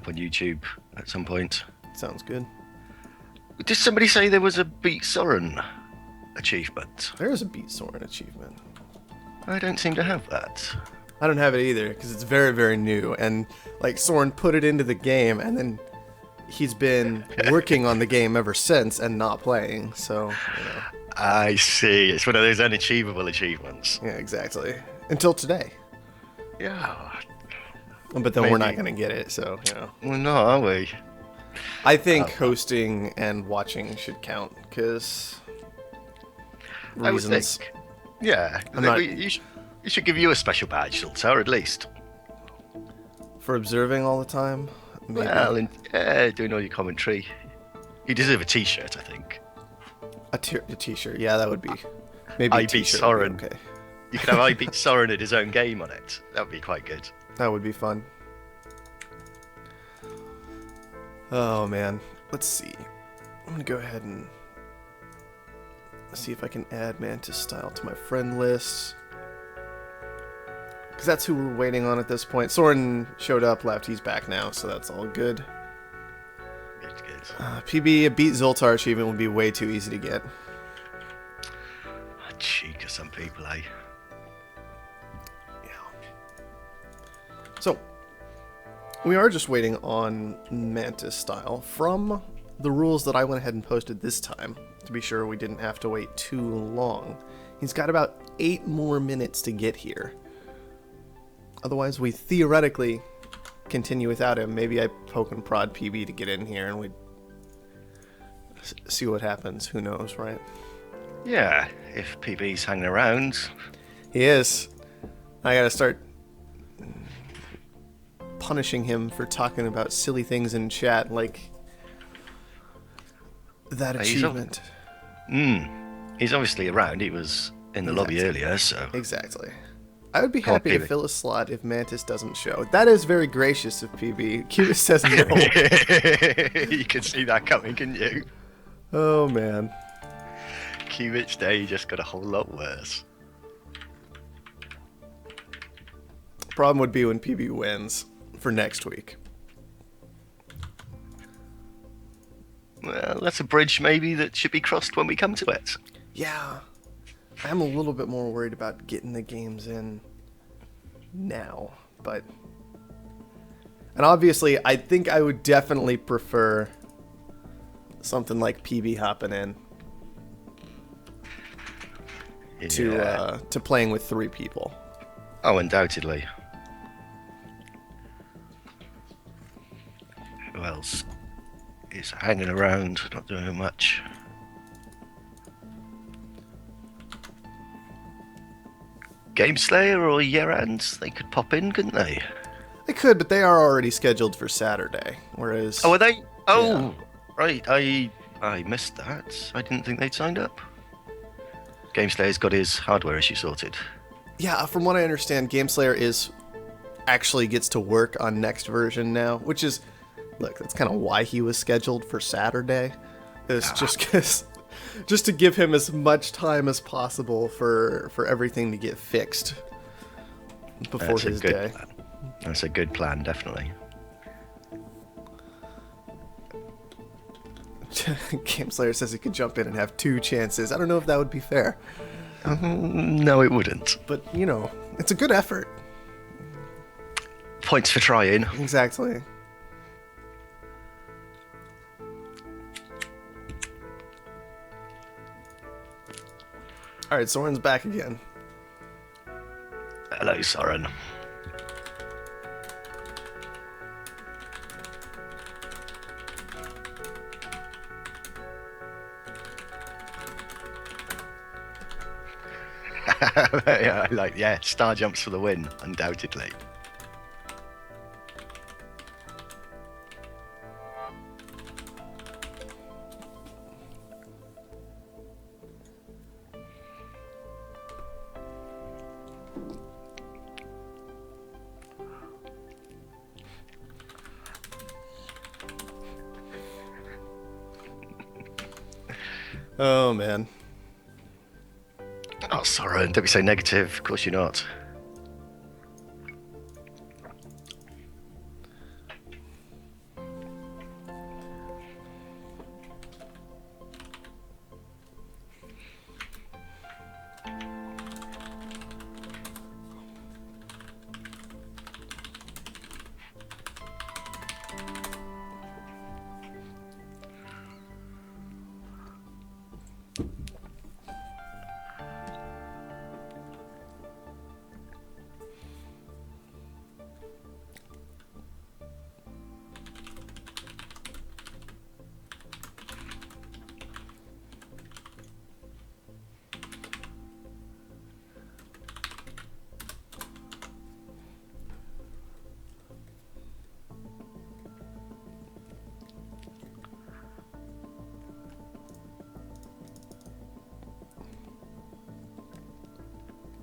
up on YouTube at some point. Sounds good. Did somebody say there was a Beat Soren achievement? There is a Beat Soren achievement. I don't seem to have that. I don't have it either because it's very, very new. And like Soren put it into the game, and then he's been working on the game ever since and not playing. So, I see. It's one of those unachievable achievements. yeah, exactly. Until today. Yeah. But then we're not going to get it. So, We're not, are we? I think hosting and watching should count because reasons. I would think. Yeah. You should give you a special badge, Sultar, at least. For observing all the time? Maybe. Well, and doing all your commentary. You deserve a T-shirt, I think. A T-shirt, yeah, that would be. Maybe I a beat T-shirt. Soren. Okay. You could have I beat Soren at his own game on it. That would be quite good. That would be fun. Oh man, let's see. I'm gonna go ahead and see if I can add Mantis Style to my friend list. Because that's who we're waiting on at this point. Soren showed up, left, he's back now, so that's all good. Good. PB, a Beat Zoltar achievement would be way too easy to get. Cheek of some people, eh? Yeah. So, we are just waiting on Mantis Style from the rules that I went ahead and posted this time, to be sure we didn't have to wait too long. He's got about 8 more minutes to get here. Otherwise, we theoretically continue without him. Maybe I poke and prod PB to get in here and we see what happens. Who knows, right? Yeah, if PB's hanging around. He is. I gotta start punishing him for talking about silly things in chat, like that achievement. He's obviously around. He was in the lobby earlier, so... Exactly. I would be happy to fill a slot if Mantis doesn't show. That is very gracious of PB. Cubis says no. You can see that coming, can you? Oh, man. Cubit's day just got a whole lot worse. Problem would be when PB wins for next week. Well, that's a bridge maybe that should be crossed when we come to it. Yeah. I'm a little bit more worried about getting the games in now, but... And obviously, I think I would definitely prefer something like PB hopping in to playing with 3 people. Oh, undoubtedly. Who else is hanging around, not doing much? Gameslayer or Yerans, they could pop in, couldn't they? They could, but they are already scheduled for Saturday, whereas... Oh, are they? Oh, yeah. Right, I missed that. I didn't think they'd signed up. Gameslayer's got his hardware issue sorted. Yeah, from what I understand, Gameslayer actually gets to work on next version now, which is... Look, that's kind of why he was scheduled for Saturday. It's just to give him as much time as possible for everything to get fixed before his day. Plan. That's a good plan, definitely. Gameslayer says he could jump in and have 2 chances. I don't know if that would be fair. No, it wouldn't. But, it's a good effort. Points for trying. Exactly. Alright, Soren's back again. Hello, Soren. Yeah, star jumps for the win, undoubtedly. Oh, man. Oh, Soren, don't be so negative. Of course you're not.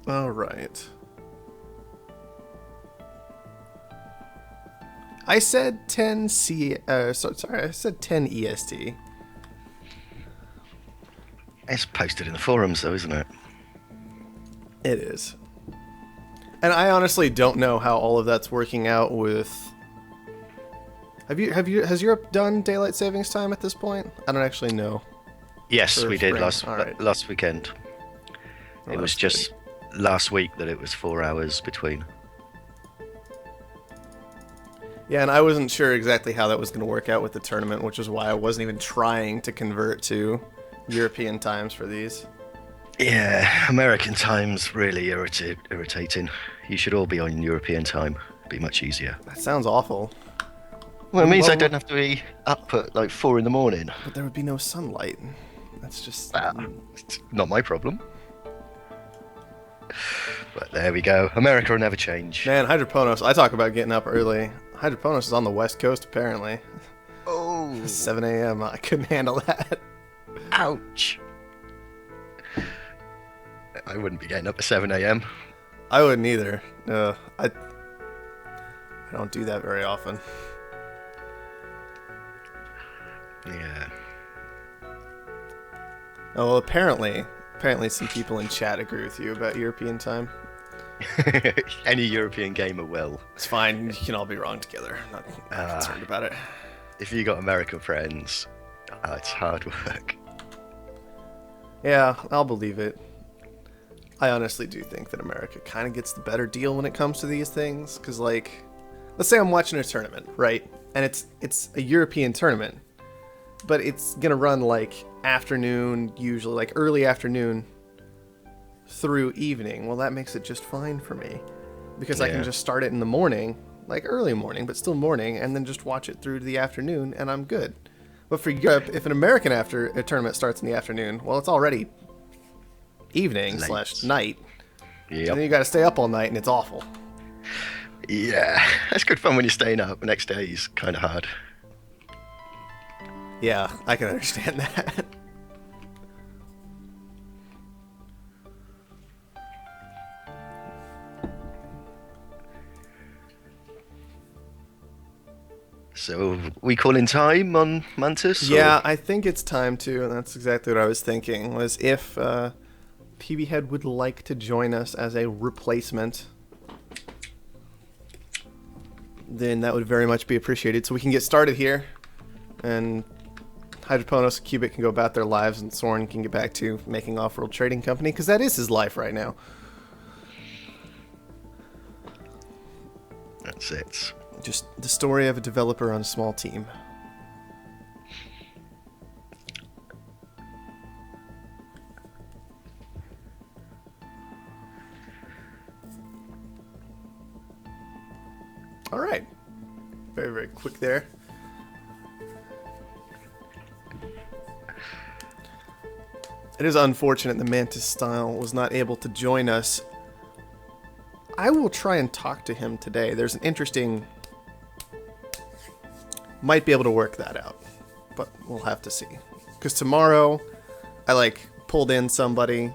All right. I said 10 sorry, I said 10 EST. It's posted in the forums, though, isn't it? It is. And I honestly don't know how all of that's working out with... Has Europe done daylight savings time at this point? I don't actually know. Yes, For we did spring. last weekend. Oh, It was that's just last week that it was 4 hours between. Yeah, and I wasn't sure exactly how that was going to work out with the tournament, which is why I wasn't even trying to convert to European times for these. Yeah, American time's really irritating. You should all be on European time. It'd be much easier. That sounds awful. Well, it means I Well, don't have to be up at like 4 in the morning. But there would be no sunlight. That's just... It's not my problem. But there we go. America will never change. Man, Hydroponos, I talk about getting up early. Hydroponos is on the west coast, apparently. Oh, 7 a.m. I couldn't handle that. ouch. I wouldn't be getting up at 7 a.m. I wouldn't either. I don't do that very often. Yeah. Oh, well, apparently some people in chat agree with you about European time. Any European gamer will. It's fine. You can all be wrong together. I'm not concerned about it. If you got American friends, it's hard work. Yeah, I'll believe it. I honestly do think that America kind of gets the better deal when it comes to these things. Because, like, let's say I'm watching a tournament, right? And it's a European tournament. But it's going to run, like, afternoon, usually, like, early afternoon through evening. Well, that makes it just fine for me. Because I can just start it in the morning, like, early morning, but still morning, and then just watch it through to the afternoon, and I'm good. But for Europe, if an American tournament starts in the afternoon, well, it's already evening / night. Yep. And then you got to stay up all night, and it's awful. Yeah, that's good fun when you're staying up. The next day is kind of hard. Yeah, I can understand that. So, we call in time on Mantis? Yeah, I think it's time to, and that's exactly what I was thinking, was if PB Head would like to join us as a replacement, then that would very much be appreciated. So we can get started here, and Hydroponos and Cubic can go about their lives, and Soren can get back to making Offworld Trading Company, because that is his life right now. That's it. Just the story of a developer on a small team. All right. Very, very quick there. It is unfortunate the Mantis Style was not able to join us. I will try and talk to him today. There's an interesting... Might be able to work that out, but we'll have to see. Because tomorrow, I pulled in somebody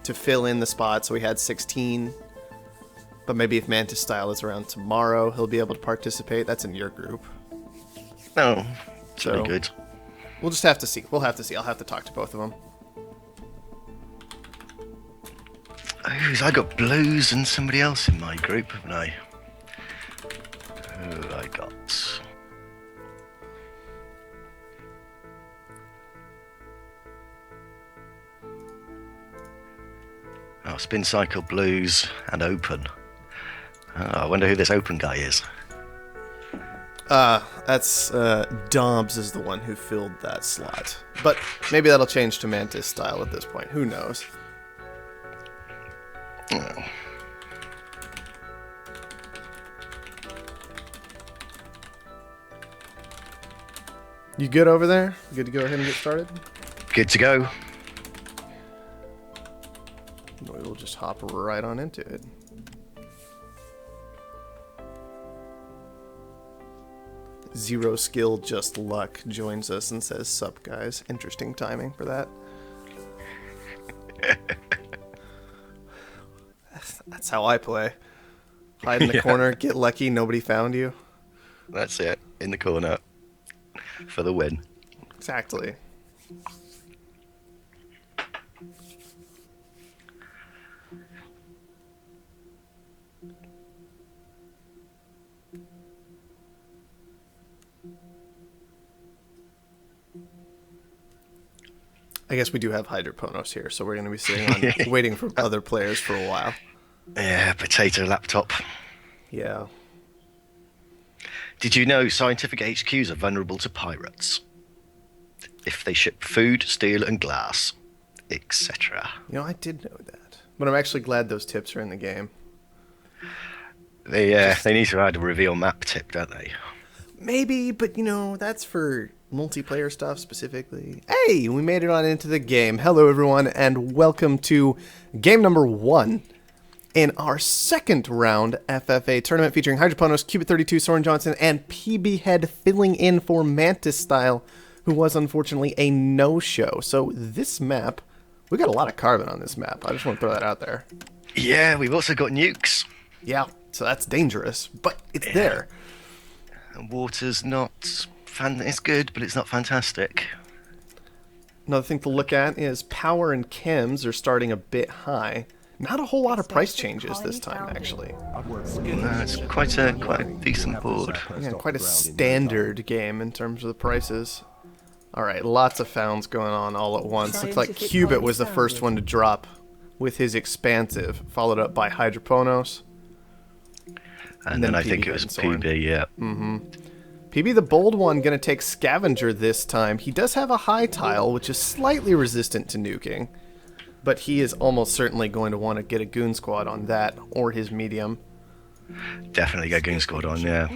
to fill in the spot, so we had 16. But maybe if Mantis Style is around tomorrow, he'll be able to participate. That's in your group. Oh, it's So- really good. We'll just have to see. We'll have to see. I'll have to talk to both of them. Oh, I got Blues and somebody else in my group, haven't I? Who I got? Oh, Spin Cycle, Blues, and Open. Oh, I wonder who this Open guy is. That's Dobbs is the one who filled that slot. But maybe that'll change to Mantis Style at this point. Who knows? Oh. You good over there? Good to go ahead and get started? Good to go. We'll just hop right on into it. Zero skill, just luck joins us and says, "Sup, guys." Interesting timing for that. That's how I play. Hide in the Yeah. corner, get lucky, nobody found you. That's it. In the corner for the win. Exactly. I guess we do have Hydroponos here, so we're going to be sitting on waiting for other players for a while. Yeah, potato laptop. Yeah. Did you know scientific HQs are vulnerable to pirates? If they ship food, steel, and glass, etc. You know, I did know that. But I'm actually glad those tips are in the game. They need to add a reveal map tip, don't they? Maybe, but you know, that's for multiplayer stuff specifically. Hey, we made it on into the game. Hello, everyone, and welcome to game number 1 in our second round FFA tournament featuring Hydroponos, Cubit32, Soren Johnson, and PB Head filling in for Mantis Style, who was unfortunately a no-show. So this map, we got a lot of carbon on this map. I just want to throw that out there. Yeah, we've also got nukes. Yeah, so that's dangerous, but it's there. And water's not... it's good, but it's not fantastic. Another thing to look at is power and chems are starting a bit high. Not a whole lot of price changes this time, actually. It's quite a decent board. Yeah, quite a standard game in terms of the prices. Alright, lots of founds going on all at once. Looks like Cubit was the first one to drop with his Expansive, followed up by Hydroponos. And then I PB think it was and Soren. PB, yeah. PB the bold one gonna take Scavenger this time. He does have a high tile, which is slightly resistant to nuking. But he is almost certainly going to want to get a Goon Squad on that, or his medium. Definitely get Goon Squad on, yeah.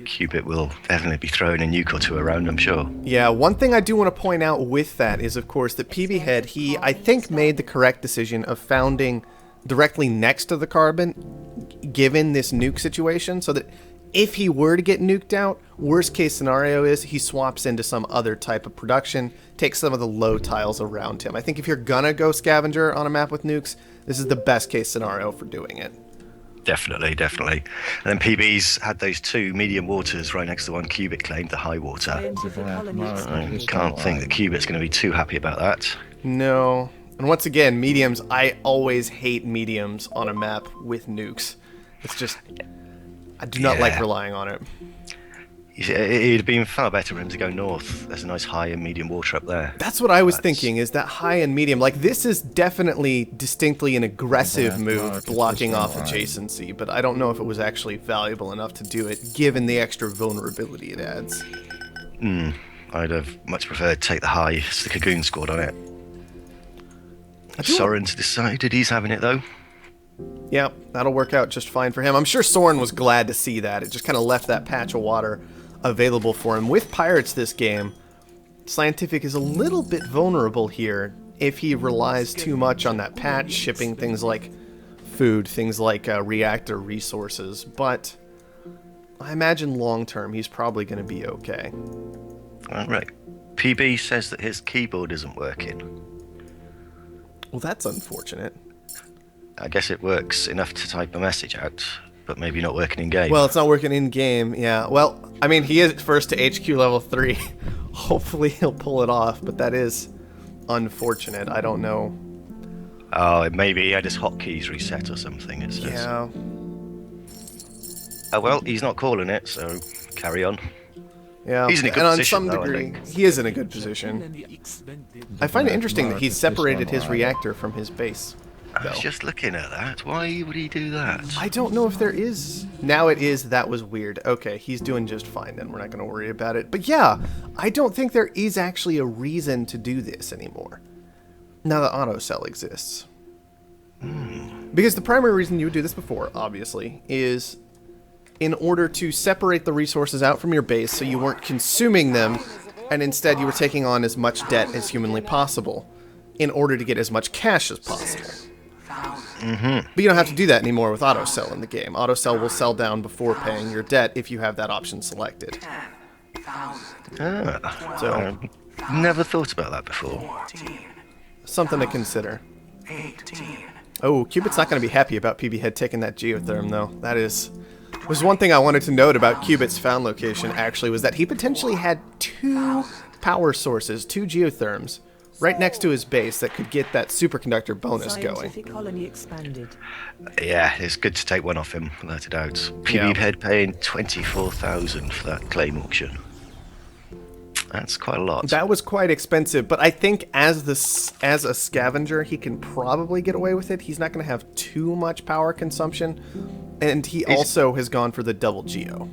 Cubit will definitely be throwing a nuke or two around, I'm sure. Yeah, one thing I do want to point out with that is, of course, that PB Head, he, I think, made the correct decision of founding directly next to the carbon, given this nuke situation, so that if he were to get nuked out, worst case scenario is he swaps into some other type of production, takes some of the low tiles around him. I think if you're gonna go Scavenger on a map with nukes, this is the best case scenario for doing it. Definitely. And then PB's had those two medium waters right next to the one Cubit claimed, the high water. I can't think that Cubit's going to be too happy about that. No. And once again, mediums, I always hate mediums on a map with nukes. It's just, I do not like relying on it. It'd have been far better for him to go north. There's a nice high and medium water up there. That's what I was thinking, is that high and medium. Like, this is definitely distinctly an aggressive move, blocking off adjacency, but I don't know if it was actually valuable enough to do it, given the extra vulnerability it adds. I'd have much preferred to take the high, stick a Goon Squad on it. Soren's decided he's having it, though. Yeah, that'll work out just fine for him. I'm sure Soren was glad to see that. It just kind of left that patch of water available for him. With Pirates this game, Scientific is a little bit vulnerable here if he relies too much on that patch, shipping things like food, things like reactor resources, but I imagine long-term he's probably going to be okay. Alright. PB says that his keyboard isn't working. Well, that's unfortunate. I guess it works enough to type a message out, but maybe not working in game. Well, it's not working in game, yeah. Well, I mean, he is first to HQ level 3. Hopefully he'll pull it off, but that is unfortunate. I don't know. Oh, maybe he had his hotkeys reset or something, it says. Yeah. Oh, well, he's not calling it, so carry on. Yeah, He's in a good and on position, some though, I degree, think. he is in a good position. I find it interesting that he's separated his reactor from his base, I though. was just looking at that. Why would he do that? I don't know if there is. Now it is. That was weird. Okay, he's doing just fine then. We're not going to worry about it. But yeah, I don't think there is actually a reason to do this anymore. Now that autocell exists. Because the primary reason you would do this before, obviously, is in order to separate the resources out from your base so you weren't consuming them, and instead you were taking on as much debt as humanly possible in order to get as much cash as possible. But you don't have to do that anymore with autocell in the game. Autocell will sell down before paying your debt if you have that option selected. So, Never thought about that before. something to consider. Oh, Cubit's not going to be happy about PB Head taking that geotherm, though. That was one thing I wanted to note about Cubit's found location, actually, was that he potentially had 2 power sources, 2 geotherms, right next to his base that could get that superconductor bonus going. Colony expanded. Yeah, it's good to take one off him, let it out. PB Head paying 24,000 for that claim auction. That's quite a lot. That was quite expensive, but I think as a scavenger, he can probably get away with it. He's not going to have too much power consumption, and he also has gone for the double geo.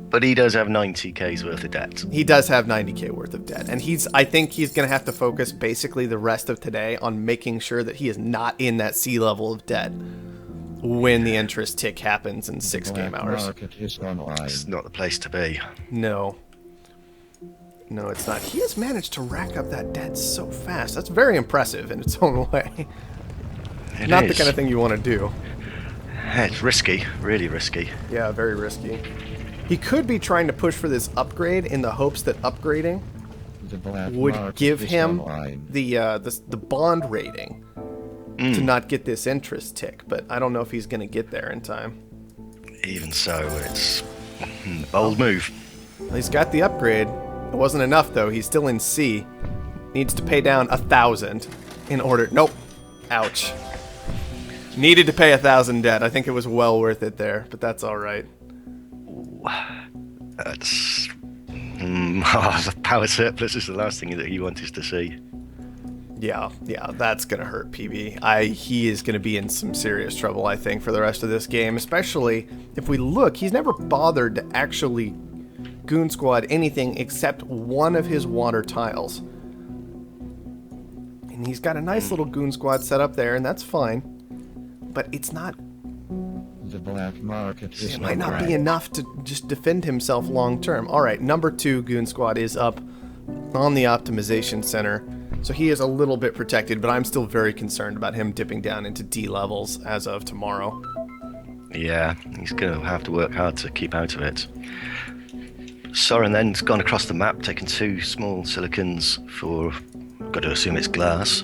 But he does have 90k's worth of debt. He does have 90k worth of debt, and I think he's going to have to focus basically the rest of today on making sure that he is not in that sea level of debt when the interest tick happens in 6 game hours. It's not the place to be. No. No, it's not. He has managed to rack up that debt so fast. That's very impressive in its own way. Not the kind of thing you want to do. Yeah, it's risky, really risky. Yeah, very risky. He could be trying to push for this upgrade in the hopes that upgrading would give him the bond rating to not get this interest tick, but I don't know if he's going to get there in time. Even so, it's a bold move. Well, he's got the upgrade. It wasn't enough, though. He's still in C. Needs to pay down 1,000 in order... Nope. Ouch. Needed to pay 1,000 debt. I think it was well worth it there, but that's all right. That's... the power surplus is the last thing that he wants us to see. Yeah, that's going to hurt PB. He is going to be in some serious trouble, I think, for the rest of this game, especially if we look. He's never bothered to actually Goon Squad anything except one of his water tiles. And he's got a nice little Goon Squad set up there, and that's fine. But it's not... The black market is it might not be enough to just defend himself long term. Alright, number 2 Goon Squad is up on the optimization center. So he is a little bit protected, but I'm still very concerned about him dipping down into D levels as of tomorrow. Yeah, he's going to have to work hard to keep out of it. Soren then's gone across the map, taking 2 small silicons for, got to assume it's glass.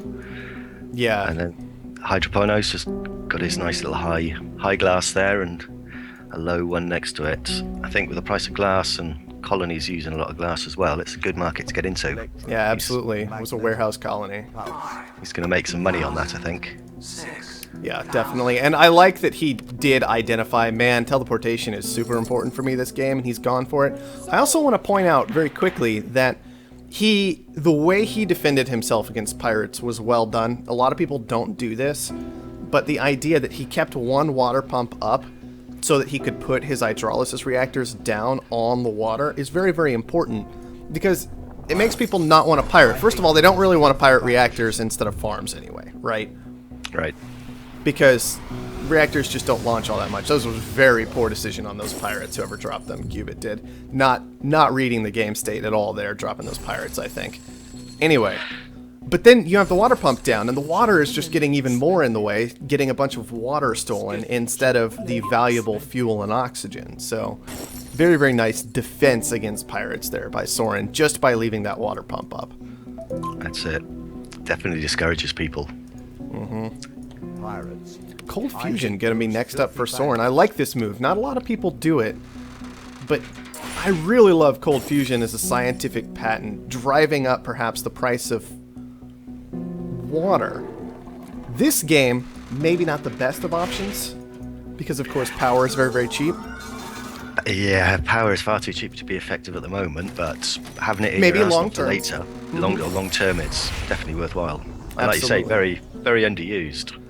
Yeah. And then Hydroponos has got his nice little high glass there and a low one next to it. I think with the price of glass and colonies using a lot of glass as well, it's a good market to get into. Yeah, absolutely. It was a warehouse colony. He's going to make some money on that, I think. Yeah, definitely. And I like that he did identify, man, teleportation is super important for me this game, and he's gone for it. I also want to point out very quickly that the way he defended himself against pirates was well done. A lot of people don't do this, but the idea that he kept one water pump up so that he could put his hydrolysis reactors down on the water is very, very important, because it makes people not want to pirate. First of all, they don't really want to pirate reactors instead of farms anyway, right? Right. Because reactors just don't launch all that much. Those was a very poor decision on those pirates, whoever dropped them. Cubit did. Not reading the game state at all there, dropping those pirates, I think. Anyway, but then you have the water pump down, and the water is just getting even more in the way, getting a bunch of water stolen instead of the valuable fuel and oxygen. So, very, very nice defense against pirates there by Soren, just by leaving that water pump up. That's it. Definitely discourages people. pirates. Cold Fusion gonna be next up for Soren. I like this move. Not a lot of people do it, but I really love Cold Fusion as a scientific patent, driving up perhaps the price of water. This game, maybe not the best of options, because of course power is very, very cheap. Yeah, power is far too cheap to be effective at the moment, but having it in Maybe your arsenal long for term. later, long term, it's definitely worthwhile. And like you say, Absolutely. very, very underused.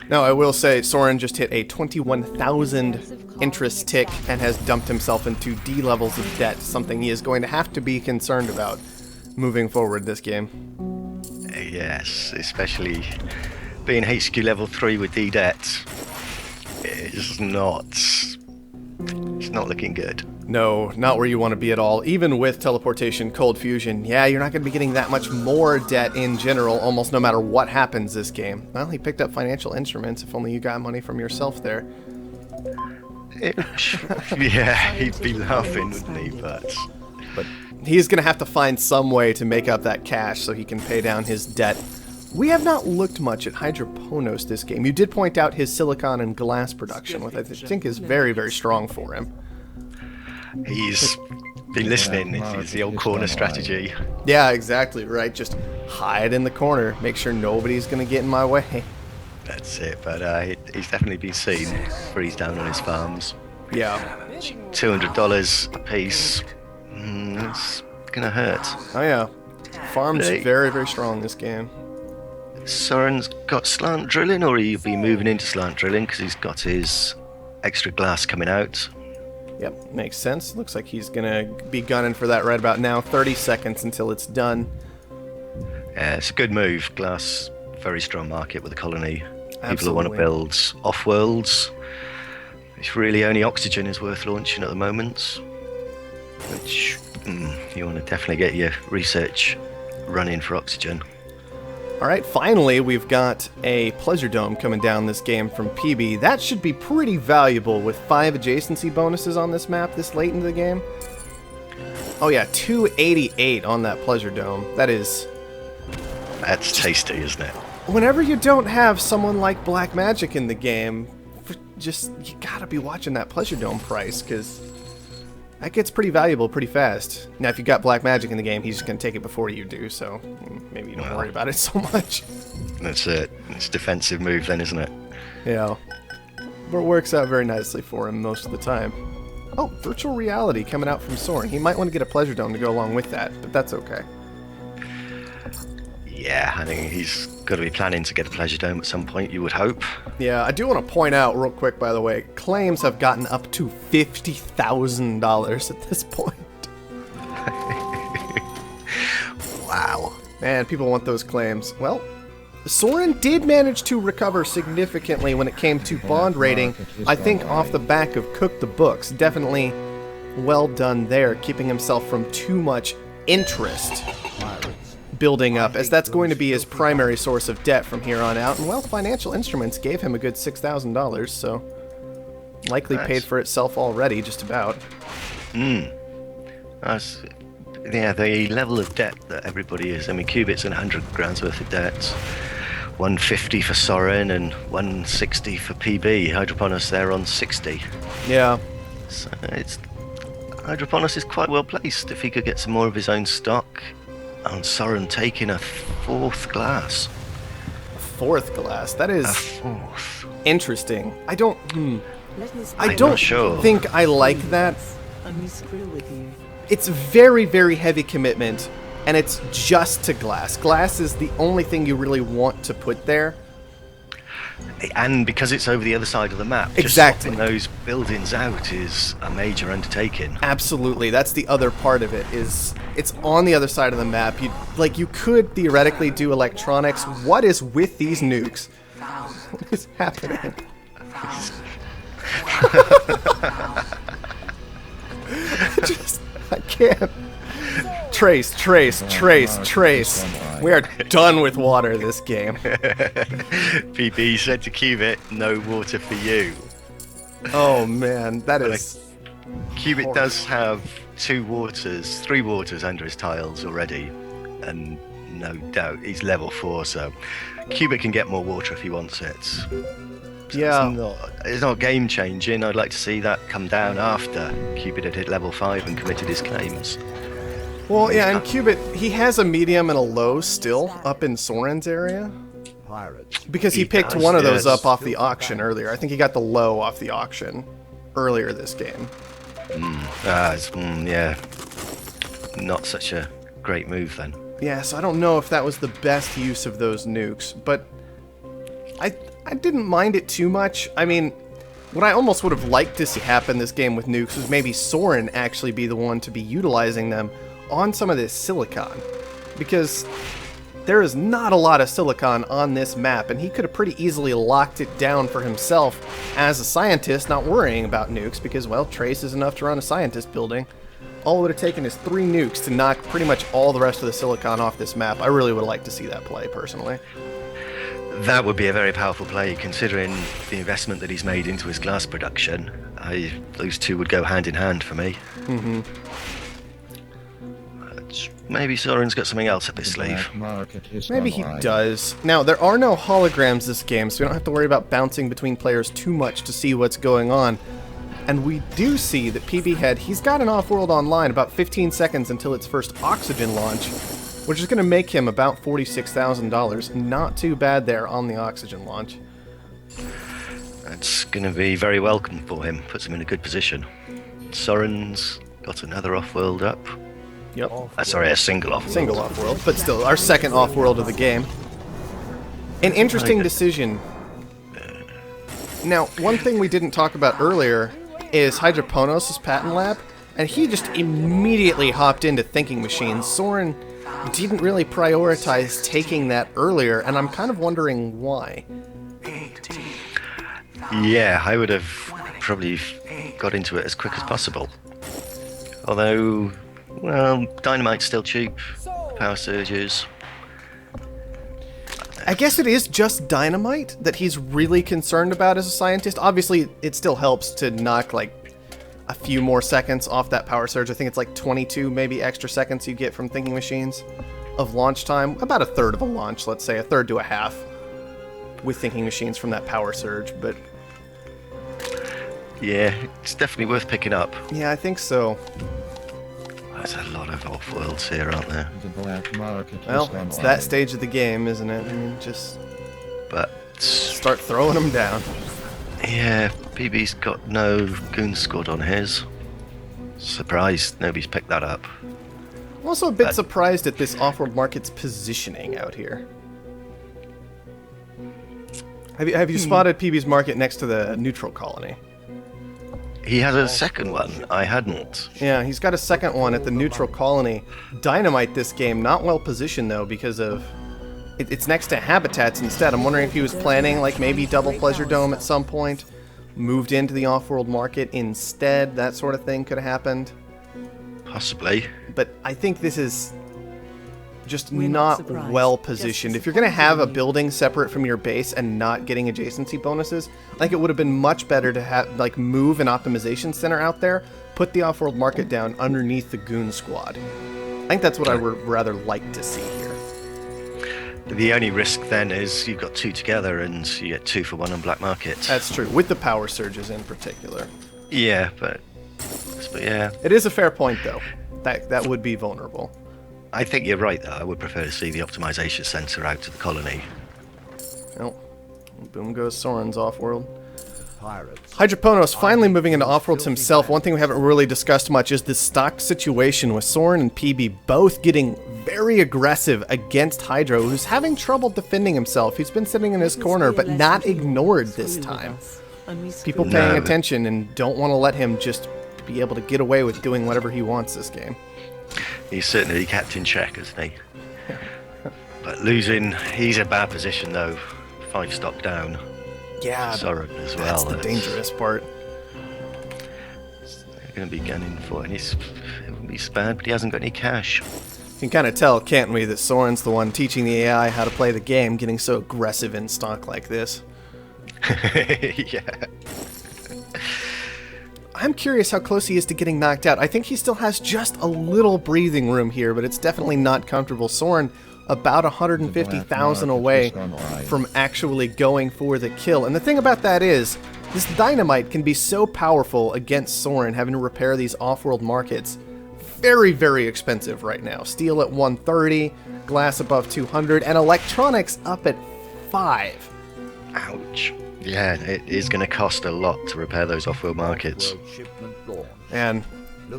Now, I will say, Soren just hit a 21,000 interest tick and has dumped himself into D levels of debt, something he is going to have to be concerned about moving forward this game. Yes, especially being HQ level 3 with D debt is not. It's not looking good. No, not where you want to be at all. Even with teleportation, Cold Fusion, yeah, you're not going to be getting that much more debt in general, almost no matter what happens this game. Well, he picked up financial instruments. If only you got money from yourself there. Yeah, he'd be laughing, wouldn't he? But He's going to have to find some way to make up that cash so he can pay down his debt We have not looked much at Hydroponos this game. You did point out his silicon and glass production, which I think is very, very strong for him. He's been listening. It's the old corner strategy. Yeah, exactly, right. Just hide in the corner. Make sure nobody's going to get in my way. That's it. But he's definitely been seen. Freeze down on his farms. Yeah. $200 a piece. That's gonna hurt. Oh, yeah. Farm's Hey. very, very strong this game. Soren's got slant drilling, or he'll be moving into slant drilling because he's got his extra glass coming out. Yep, makes sense. Looks like he's going to be gunning for that right about now. 30 seconds until it's done. Yeah, it's a good move. Glass, very strong market with the colony. People who want to Absolutely. build Offworlds. It's really only Oxygen is worth launching at the moment. Which, you want to definitely get your research running for Oxygen. All right, finally, we've got a Pleasure Dome coming down this game from PB. That should be pretty valuable with 5 adjacency bonuses on this map this late into the game. Oh yeah, 288 on that Pleasure Dome. That is... That's tasty, isn't it? Whenever you don't have someone like Black Magic in the game, you gotta be watching that Pleasure Dome price, because that gets pretty valuable pretty fast. Now, if you got Black Magic in the game, he's just gonna take it before you do, so maybe you don't worry about it so much. That's it. It's a defensive move then, isn't it? Yeah. But it works out very nicely for him most of the time. Oh, virtual reality coming out from Soren. He might want to get a Pleasure Dome to go along with that, but that's okay. Yeah, I think he's got to be planning to get a Pleasure Dome at some point, you would hope. Yeah, I do want to point out real quick, by the way, claims have gotten up to $50,000 at this point. Wow. Man, people want those claims. Well, Soren did manage to recover significantly when it came to bond rating. I think off the back of Cook the Books. Definitely well done there, keeping himself from too much interest building up, as that's going to be his primary source of debt from here on out. And well, Financial Instruments gave him a good $6,000, so likely Nice. paid for itself already, just about. That's, yeah, the level of debt that everybody is. I mean, Qubit's in 100 grand's worth of debt. 150 for Soren and 160 for PB. Hydroponos there on 60. Yeah. So Hydroponos is quite well placed. If he could get some more of his own stock, and Soren taking a 4th glass. 4th glass. That A is 4th. interesting. I don't I'm not sure. think I like that. It's very, very heavy commitment, and it's just to glass. Glass is the only thing you really want to put there. And because it's over the other side of the map, Exactly. just swapping those buildings out is a major undertaking. Absolutely, that's the other part of it. Is it's on the other side of the map. You could theoretically do electronics. What is with these nukes? What is happening? I can't. Trace. We are done with water this game. PB said to Qubit, no water for you. Oh man, that is. Qubit does have 3 waters under his tiles already, and no doubt he's level 4, so Qubit can get more water if he wants it. So Yeah. it's not game changing. I'd like to see that come down after Qubit had hit level 5 and committed his claims. Well, yeah, and Qubit, he has a medium and a low still up in Soren's area. Because he He picked does, one of those yes. up off the auction earlier. I think he got the low off the auction earlier this game. Yeah. Not such a great move then. Yeah, so I don't know if that was the best use of those nukes, but I didn't mind it too much. I mean, what I almost would have liked to see happen this game with nukes was maybe Soren actually be the one to be utilizing them on some of this silicon, because there is not a lot of silicon on this map, and he could have pretty easily locked it down for himself as a scientist, not worrying about nukes, because, well, trace is enough to run a scientist building. All it would have taken is 3 nukes to knock pretty much all the rest of the silicon off this map. I really would like to see that play, personally. That would be a very powerful play, considering the investment that he's made into his glass production. Those two would go hand in hand for me. Maybe Soren's got something else up his The sleeve. black market is Maybe he online. does. Now, there are no holograms this game, so we don't have to worry about bouncing between players too much to see what's going on. And we do see that PB Head, he's got an Offworld online about 15 seconds until its first oxygen launch, which is going to make him about $46,000. Not too bad there on the oxygen launch. That's going to be very welcome for him. Puts him in a good position. Soren's got another Offworld up. Yep. Sorry, a single Offworld. Single Offworld, but still, our second Offworld of the game. An interesting decision. Now, one thing we didn't talk about earlier is Hydroponos' patent lab, and he just immediately hopped into thinking machines. Soren didn't really prioritize taking that earlier, and I'm kind of wondering why. Yeah, I would have probably got into it as quick as possible. Although, well, dynamite's still cheap. Power surges. I guess it is just dynamite that he's really concerned about as a scientist. Obviously, it still helps to knock, like, a few more seconds off that power surge. I think it's like 22 maybe extra seconds you get from thinking machines of launch time. About a third of a launch, let's say, a third to a half with thinking machines from that power surge. But Yeah, it's definitely worth picking up. yeah, I think so. There's a lot of Offworlds here, aren't there? The black market Well, is online. it's that stage of the game, isn't it? I mean, just But start throwing them down. yeah, PB's got no goon squad on his. Surprised nobody's picked that up. I'm also a bit surprised at this off-world market's positioning out here. Have you spotted PB's market next to the neutral colony? He has a second one. I hadn't. Yeah, he's got a second one at the neutral colony. Dynamite this game, not well positioned though because of it's next to habitats instead. I'm wondering if he was planning like maybe double Pleasure Dome at some point, moved into the off-world market instead. That sort of thing could have happened. Possibly. But I think this is just We're not not surprised. well Just positioned. If you're going to have a disappointed. building separate from your base and not getting adjacency bonuses, I think it would have been much better to have like move an optimization center out there, put the off-world market down underneath the goon squad. I think that's what I would rather like to see here. The only risk then is you've got two together and you get 2 for 1 on black market. That's true, with the power surges in particular. Yeah, but yeah, It is a fair point though. That would be vulnerable. I think you're right though. I would prefer to see the optimization center out to the colony. Oh, boom goes Soren's off-world. Hydroponos finally moving into off-worlds himself. One thing we haven't really discussed much is the stock situation with Soren and PB both getting very aggressive against Hydro, who's having trouble defending himself. He's been sitting in his corner, but not ignored this time. People paying No. attention and don't want to let him just be able to get away with doing whatever he wants this game. He's certainly kept in check, isn't he? But losing, he's in a bad position though. 5 stock down. Yeah, Soren as well. that's the dangerous part. They're going to be gunning for it. It wouldn't be so bad, but he hasn't got any cash. You can kind of tell, can't we, that Soren's the one teaching the AI how to play the game, getting so aggressive in stock like this. Yeah. I'm curious how close he is to getting knocked out. I think he still has just a little breathing room here, but it's definitely not comfortable. Soren about 150,000 away from actually going for the kill. And the thing about that is, this dynamite can be so powerful against Soren having to repair these off-world markets. Very, very expensive right now. Steel at 130, glass above 200, and electronics up at 5. Ouch. Yeah, it is going to cost a lot to repair those off-world markets. And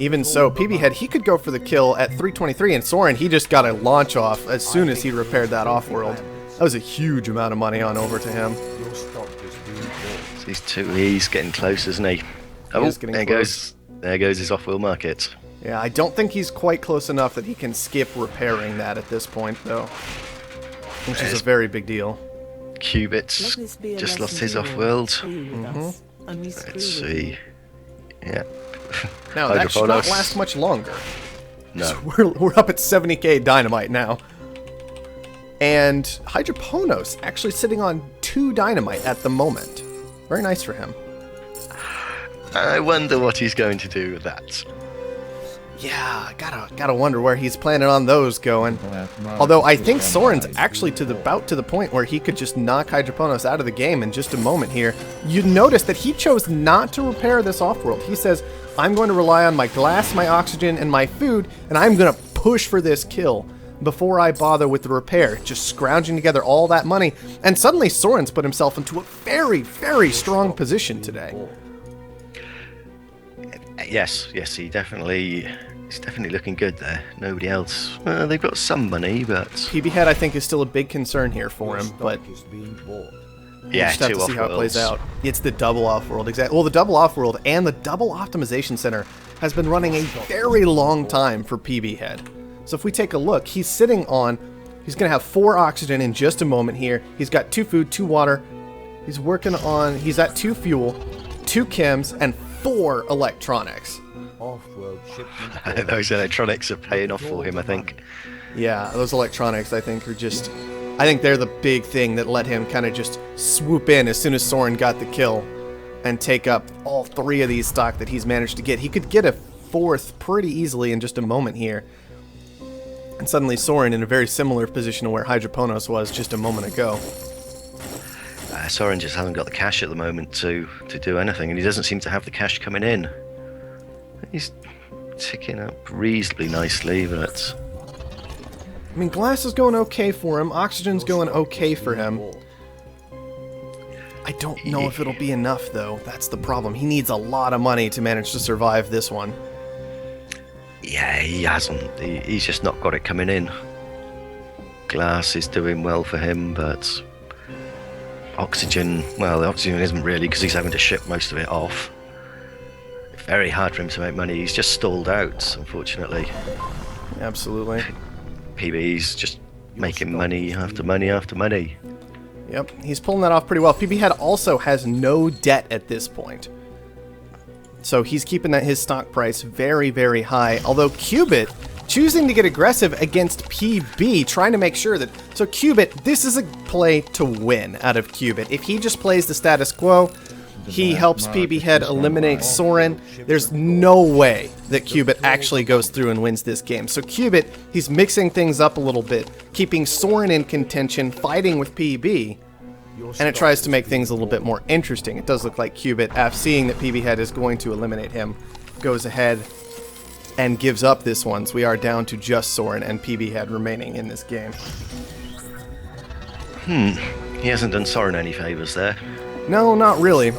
even so, PB Head, he could go for the kill at 323, and Soren, he just got a launch off as soon as he repaired that off-world. That was a huge amount of money on over to him. He's getting close, isn't he? Oh, is getting there close. goes his off-world market. Yeah, I don't think he's quite close enough that he can skip repairing that at this point, though. Which is a very big deal. Qubits just lost his off-world. Let's see. Yeah. Now, that should not Hydroponos. last much longer. No. We're up at 70k dynamite now. And Hydroponos actually sitting on 2 dynamite at the moment. Very nice for him. I wonder what he's going to do with that. Yeah, gotta wonder where he's planning on those going. Black market Although I is think on Soren's ice. actually about to the point where he could just knock Hydroponos out of the game in just a moment here. You notice that he chose not to repair this Offworld. He says, I'm going to rely on my glass, my oxygen, and my food, and I'm going to push for this kill before I bother with the repair. Just scrounging together all that money. And suddenly Soren's put himself into a very, very strong position today. Yes, he's definitely looking good there. Nobody else. They've got some money, but PB Head, I think, is still a big concern here for him, but yeah, just have two to see how it plays Offworlds. out. It's the double Offworld, exactly. Well, the double Offworld and the double Optimization Center has been running a very long time for PB Head. So if we take a look, he's sitting on, he's going to have 4 oxygen in just a moment here. He's got 2 food, 2 water. He's working on, he's at 2 fuel, 2 chems, and 4 electronics. Those electronics are paying off for him, I think. Yeah, those electronics, I think, are just... I think they're the big thing that let him kind of just swoop in as soon as Soren got the kill and take up all 3 of these stock that he's managed to get. He could get a 4th pretty easily in just a moment here. And suddenly Soren in a very similar position to where Hydroponos was just a moment ago. Soren just hasn't got the cash at the moment to do anything, and he doesn't seem to have the cash coming in. He's ticking up reasonably nicely, but... I mean, glass is going okay for him. Oxygen's going okay for him. I don't know if it'll be enough, though. That's the problem. He needs a lot of money to manage to survive this one. Yeah, he hasn't. He's just not got it coming in. Glass is doing well for him, but... Oxygen, well, the oxygen isn't really, because he's having to ship most of it off. Very hard for him to make money. He's just stalled out, unfortunately. Absolutely. PB's just making money after money after money. Yep, he's pulling that off pretty well. PB Head also has no debt at this point. So he's keeping his stock price very, very high. Although Cubit choosing to get aggressive against PB, trying to make sure that... So Cubit, this is a play to win out of Cubit. If he just plays the status quo, he helps PB Head eliminate Soren. There's no way that Cubit actually goes through and wins this game. So Cubit, he's mixing things up a little bit, keeping Soren in contention, fighting with PB, and it tries to make things a little bit more interesting. It does look like Cubit, after seeing that PB Head is going to eliminate him, goes ahead and gives up this one. So we are down to just Soren and PB Head remaining in this game. He hasn't done Soren any favors there. No, not really.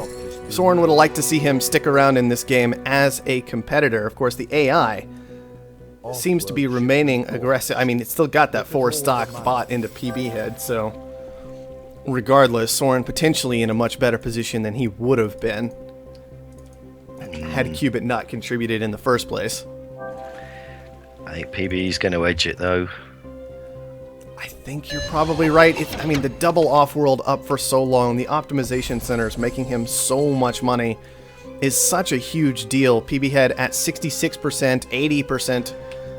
Soren would have liked to see him stick around in this game as a competitor. Of course, the AI seems to be remaining aggressive. I mean, it's still got that 4 stock bot into PB Head, so regardless, Soren potentially in a much better position than he would have been had Cubit not contributed in the first place. I think PB's going to edge it, though. I think you're probably right. I mean, the double Offworld up for so long, the optimization centers making him so much money is such a huge deal. PB Head at 66%, 80%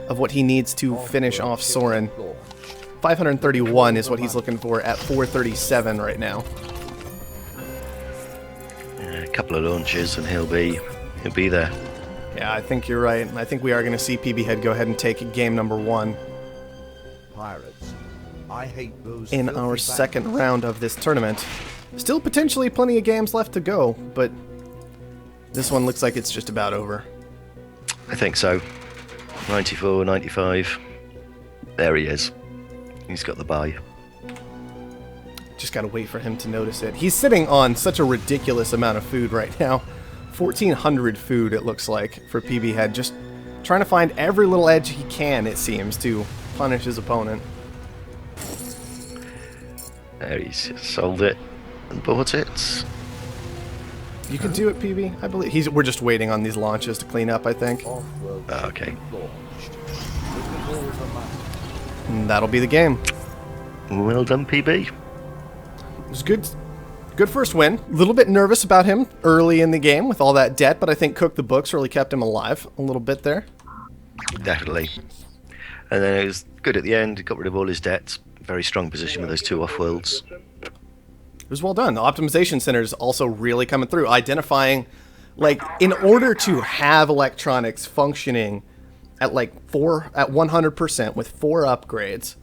of what he needs to finish off Soren. 531 is what he's looking for at 437 right now. A couple of launches and he'll be there. Yeah, I think you're right. I think we are going to see PB Head go ahead and take game number 1 Pirates. I hate those in filthy our second round of this tournament. Still potentially plenty of games left to go, but this one looks like it's just about over. I think so. 94, 95. There he is. He's got the bye. Just gotta wait for him to notice it. He's sitting on such a ridiculous amount of food right now. 1,400 food, it looks like, for PB Head. Just trying to find every little edge he can, it seems, to punish his opponent. There, he's sold it and bought it. You can do it, PB. I believe we're just waiting on these launches to clean up, I think. Okay. And that'll be the game. Well done, PB. It was good first win. A little bit nervous about him early in the game with all that debt, but I think Cook the Books really kept him alive a little bit there. Definitely. And then it was good at the end. Got rid of all his debts. Very strong position with those 2 Offworlds. It was well done. The optimization center is also really coming through, identifying, like, in order to have electronics functioning at like 100% with 4 upgrades,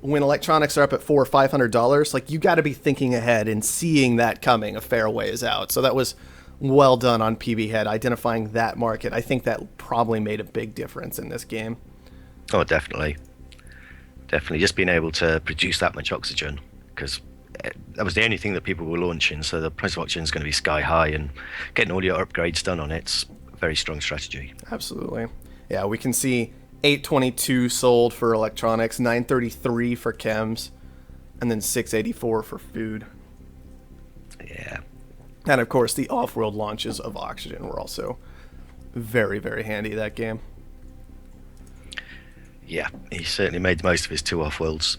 when electronics are up at $500, like, you got to be thinking ahead and seeing that coming a fair ways out. So that was well done on PB Head, identifying that market. I think that probably made a big difference in this game. Oh, definitely. Definitely. Just being able to produce that much oxygen, because that was the only thing that people were launching. So the price of oxygen is going to be sky high, and getting all your upgrades done on it's a very strong strategy. Absolutely. Yeah, we can see 822 sold for electronics, 933 for chems, and then 684 for food. Yeah. And of course, the Offworld launches of oxygen were also very, very handy that game. Yeah, he certainly made the most of his 2 Offworlds.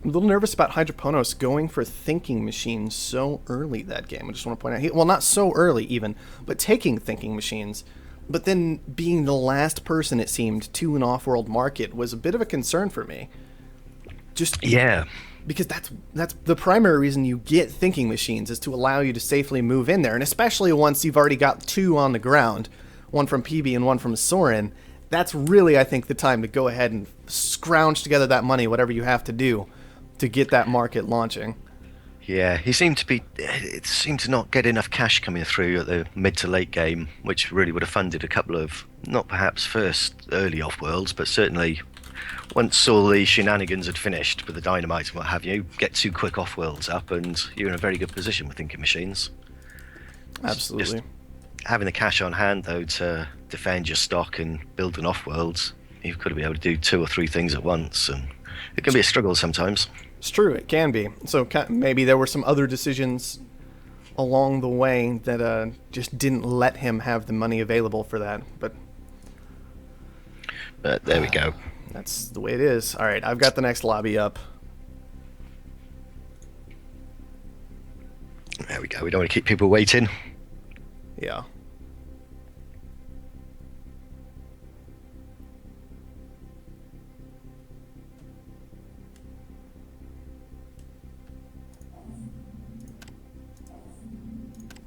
I'm a little nervous about Hydroponos going for thinking machines so early that game. I just want to point out, well, not so early even, but taking thinking machines. But then being the last person, it seemed, to an Offworld market was a bit of a concern for me. Yeah. Because that's the primary reason you get thinking machines, is to allow you to safely move in there. And especially once you've already got 2 on the ground, one from PB and one from Soren, that's really, I think, the time to go ahead and scrounge together that money, whatever you have to do, to get that market launching. Yeah, it seemed to not get enough cash coming through at the mid to late game, which really would have funded a couple of, not perhaps first early Off-Worlds, but certainly once all the shenanigans had finished with the dynamite and what have you, get 2 quick Off-Worlds up and you're in a very good position with thinking machines. Absolutely. Just having the cash on hand, though, to defend your stock and build an Off-Worlds, you've got to be able to do 2 or 3 things at once, and it can be a struggle sometimes. It's true, it can be. So maybe there were some other decisions along the way that just didn't let him have the money available for that. But there we go. That's the way it is. All right, I've got the next lobby up. There we go. We don't want to keep people waiting. Yeah.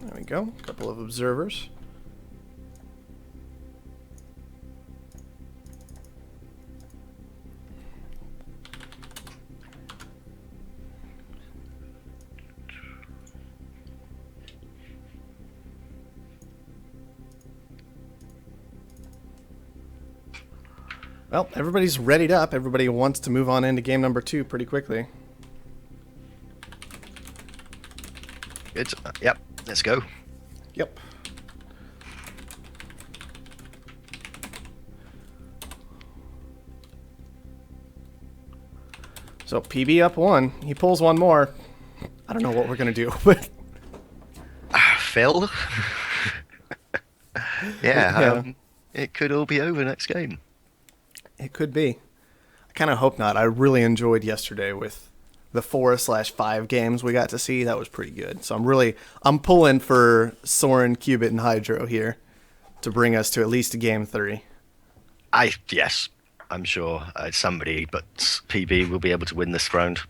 There we go. A couple of observers. Well, everybody's readied up. Everybody wants to move on into game number 2 pretty quickly. Good. Yep. Let's go. Yep. So PB up 1. He pulls one more. I don't know what we're gonna do, but Phil. Yeah. It could all be over next game. it could be. I kind of hope not. I really enjoyed yesterday with the 4/5 games we got to see. That was pretty good. So I'm pulling for Soren, Cubit, and Hydro here to bring us to at least a game 3. Yes, I'm sure somebody but PB will be able to win this round.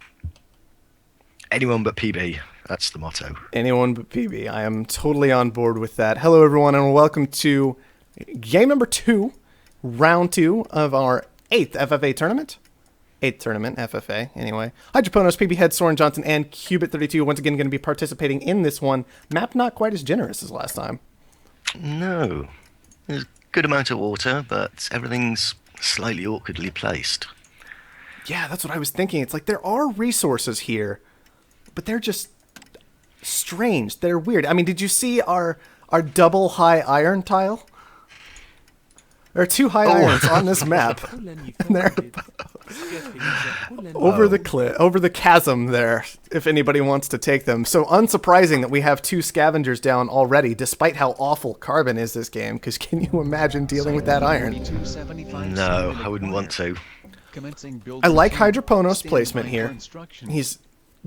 Anyone but PB. That's the motto. Anyone but PB. I am totally on board with that. Hello, everyone, and welcome to game number 2, round 2 of our 8th FFA tournament. 8th tournament, FFA, anyway. Hydroponos, PB Head, Soren Johnson, and Cubit32 once again going to be participating in this one. Map not quite as generous as last time. No. There's a good amount of water, but everything's slightly awkwardly placed. Yeah, that's what I was thinking. It's like there are resources here, but they're just strange. They're weird. I mean, did you see our double high iron tile? There are 2 high irons on this map. And they're over the cliff, over the chasm there, if anybody wants to take them. So unsurprising that we have 2 scavengers down already, despite how awful carbon is this game, because can you imagine dealing with that iron? No, I wouldn't want to. I like Hydroponos' placement here. He's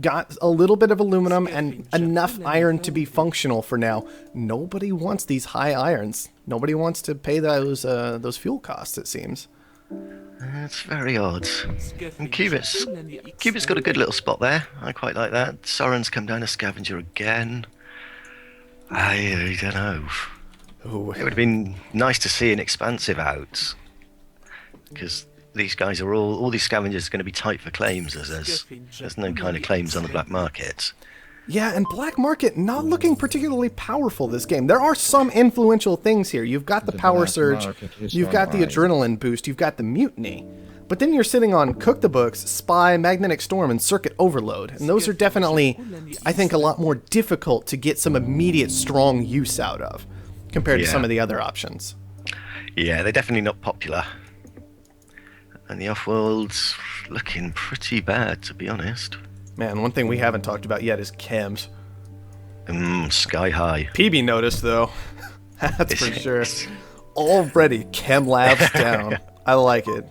got a little bit of aluminum and enough iron to be functional for now. Nobody wants these high irons. Nobody wants to pay those fuel costs, it seems. That's very odd. And Cubit's got a good little spot there. I quite like that. Soren's come down a scavenger again. I don't know. Ooh. It would have been nice to see an expansive out. because these guys are all these scavengers are going to be tight for claims, as there's no kind of claims on the black market. Yeah, and black market not looking particularly powerful this game. There are some influential things here. You've got the power black surge, market is you've got the alright. adrenaline boost, you've got the mutiny. But then you're sitting on Cook the Books, Spy, Magnetic Storm, and Circuit Overload. And those are definitely, I think, a lot more difficult to get some immediate strong use out of compared to Yeah. some of the other options. Yeah, they're definitely not popular. And the Offworld's looking pretty bad, to be honest. Man, one thing we haven't talked about yet is chems. Sky high. PB noticed, though. That's for It's- sure. Already, chem labs down. I like it.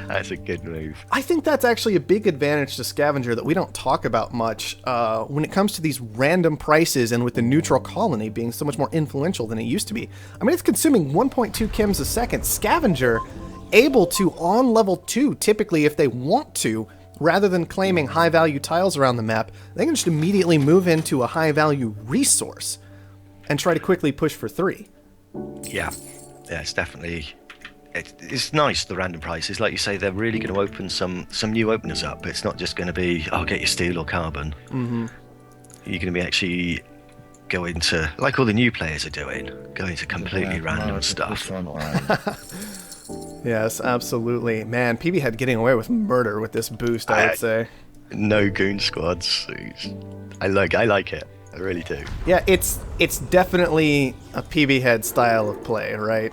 That's a good move. I think that's actually a big advantage to Scavenger that we don't talk about much when it comes to these random prices and with the neutral colony being so much more influential than it used to be. I mean, it's consuming 1.2 chems a second. Scavenger able to, on level 2, typically if they want to, rather than claiming high-value tiles around the map, they can just immediately move into a high-value resource and try to quickly push for 3. Yeah, it's definitely. It's nice, the random prices. Like you say, they're really going to open some new openers up. It's not just going to be, I'll get your steel or carbon. Mm-hmm. You're going to be actually going to, like all the new players are doing, going to completely Black random market stuff. is online. Yes, absolutely. Man, PB had getting away with murder with this boost, I would say. No goon squads. I like it. I really do. Yeah, it's definitely a PB head style of play, right?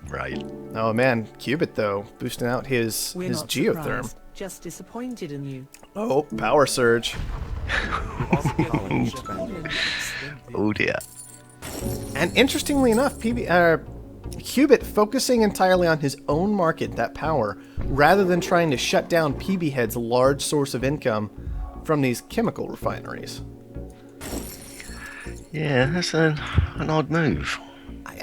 Right. Oh man, Cubit though, boosting out his We're not geotherm. surprised, just disappointed in you. Oh, power surge. Oh dear. And interestingly enough, Cubit focusing entirely on his own market, that power, rather than trying to shut down PB Head's large source of income from these chemical refineries. Yeah, that's an odd move.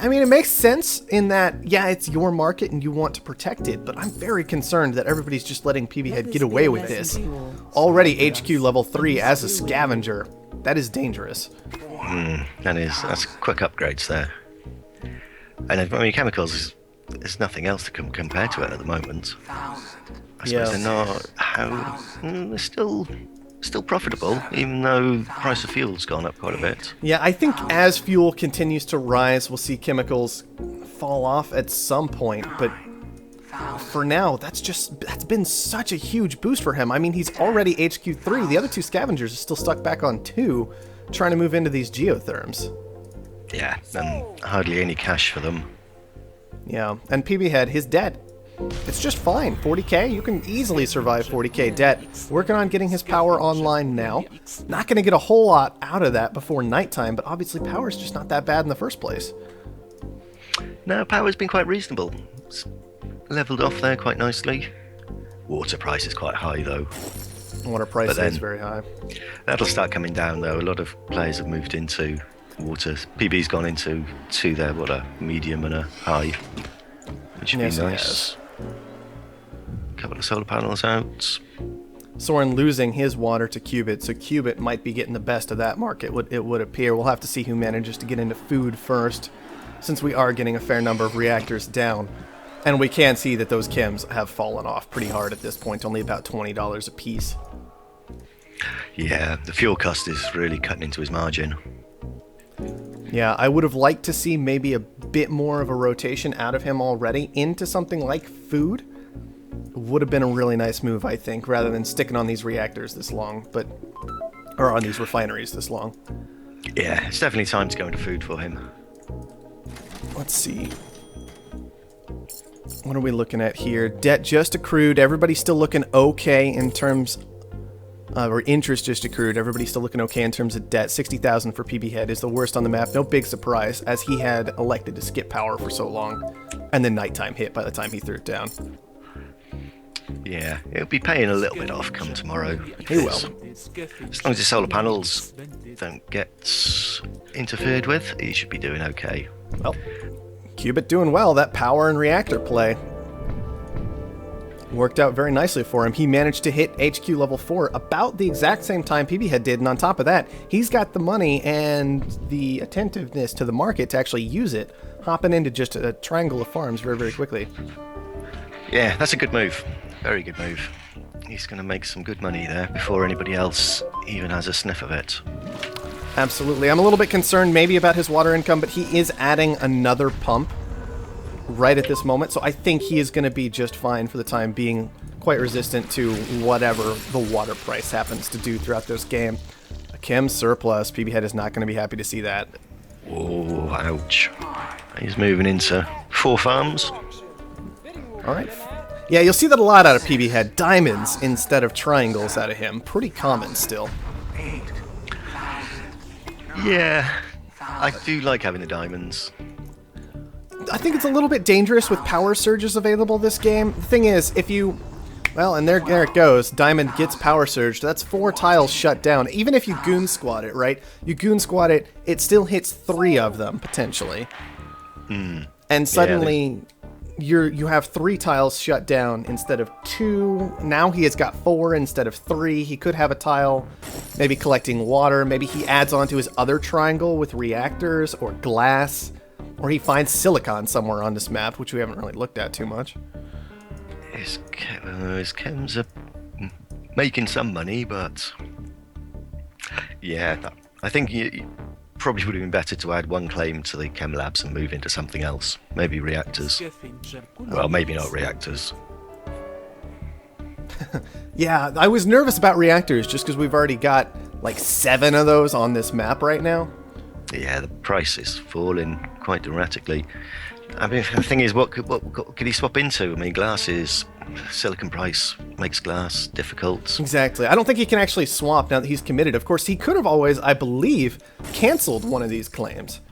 I mean, it makes sense in that, yeah, it's your market and you want to protect it, but I'm very concerned that everybody's just letting PB Head get away with this. Already HQ level 3 as a scavenger. That is dangerous. That's quick upgrades there. And I mean, chemicals, there's nothing else to compare to it at the moment. I suppose Yeah. they're not. They're still profitable, even though the price of fuel's gone up quite a bit. Yeah, I think as fuel continues to rise, we'll see chemicals fall off at some point, but for now, that's been such a huge boost for him. I mean, he's already HQ 3. The other 2 scavengers are still stuck back on 2, trying to move into these geotherms. Yeah, and hardly any cash for them. Yeah, and PB Head, his debt, it's just fine. 40k, you can easily survive 40k debt. Working on getting his power online now. Not going to get a whole lot out of that before nighttime, but obviously power's just not that bad in the first place. No, power's been quite reasonable. It's leveled off there quite nicely. Water price is quite high though. Water price But then- is very high. That'll start coming down though. A lot of players have moved into water. PB's gone into a medium and a high, which should Yes, be he nice. Couple of solar panels out. Soren losing his water to Cubit, so Cubit might be getting the best of that market, it would appear. We'll have to see who manages to get into food first, since we are getting a fair number of reactors down. And we can see that those chems have fallen off pretty hard at this point, only about $20 a piece. Yeah, the fuel cost is really cutting into his margin. Yeah, I would have liked to see maybe a bit more of a rotation out of him already into something like food. Would have been a really nice move, I think, rather than sticking on these reactors this long, or on these refineries this long. Yeah, it's definitely time to go into food for him. Let's see. What are we looking at here? Debt just accrued. Everybody's still looking okay in terms or interest just accrued. Everybody's still looking okay in terms of debt. 60,000 for PB Head is the worst on the map. No big surprise, as he had elected to skip power for so long. And then nighttime hit by the time he threw it down. Yeah, he'll be paying a little bit off come tomorrow. He will. As long as his solar panels don't get interfered with, he should be doing okay. Well, Cubit doing well. That power and reactor play worked out very nicely for him. He managed to hit HQ level 4 about the exact same time PB Head did, and on top of that, he's got the money and the attentiveness to the market to actually use it, hopping into just a triangle of farms very, very quickly. Yeah, that's a good move. Very good move. He's going to make some good money there before anybody else even has a sniff of it. Absolutely. I'm a little bit concerned maybe about his water income, but he is adding another pump right at this moment, so I think he is going to be just fine for the time being, quite resistant to whatever the water price happens to do throughout this game. A chem surplus. PB Head is not going to be happy to see that. Oh, ouch. He's moving into 4 farms. All right. Yeah, you'll see that a lot out of PB Head. Diamonds instead of triangles out of him. Pretty common still. Yeah, I do like having the diamonds. I think it's a little bit dangerous with power surges available this game. The thing is, if you... Well, and there it goes. Diamond gets power surged. That's 4 tiles shut down. Even if you goon squad it, right? You goon squad it, it still hits 3 of them, potentially. And suddenly... You have 3 tiles shut down instead of 2. Now he has got 4 instead of 3. He could have a tile maybe collecting water. Maybe he adds on to his other triangle with reactors or glass. Or he finds silicon somewhere on this map, which we haven't really looked at too much. His chems are making some money, but... Yeah, I think you probably would have been better to add 1 claim to the chem labs and move into something else. Maybe reactors. Well, maybe not reactors. Yeah, I was nervous about reactors just because we've already got like 7 of those on this map right now. Yeah, the price is falling quite dramatically. I mean, the thing is, what could he swap into? I mean, glass is... Silicon price makes glass difficult. Exactly. I don't think he can actually swap now that he's committed. Of course, he could have always, I believe, canceled one of these claims.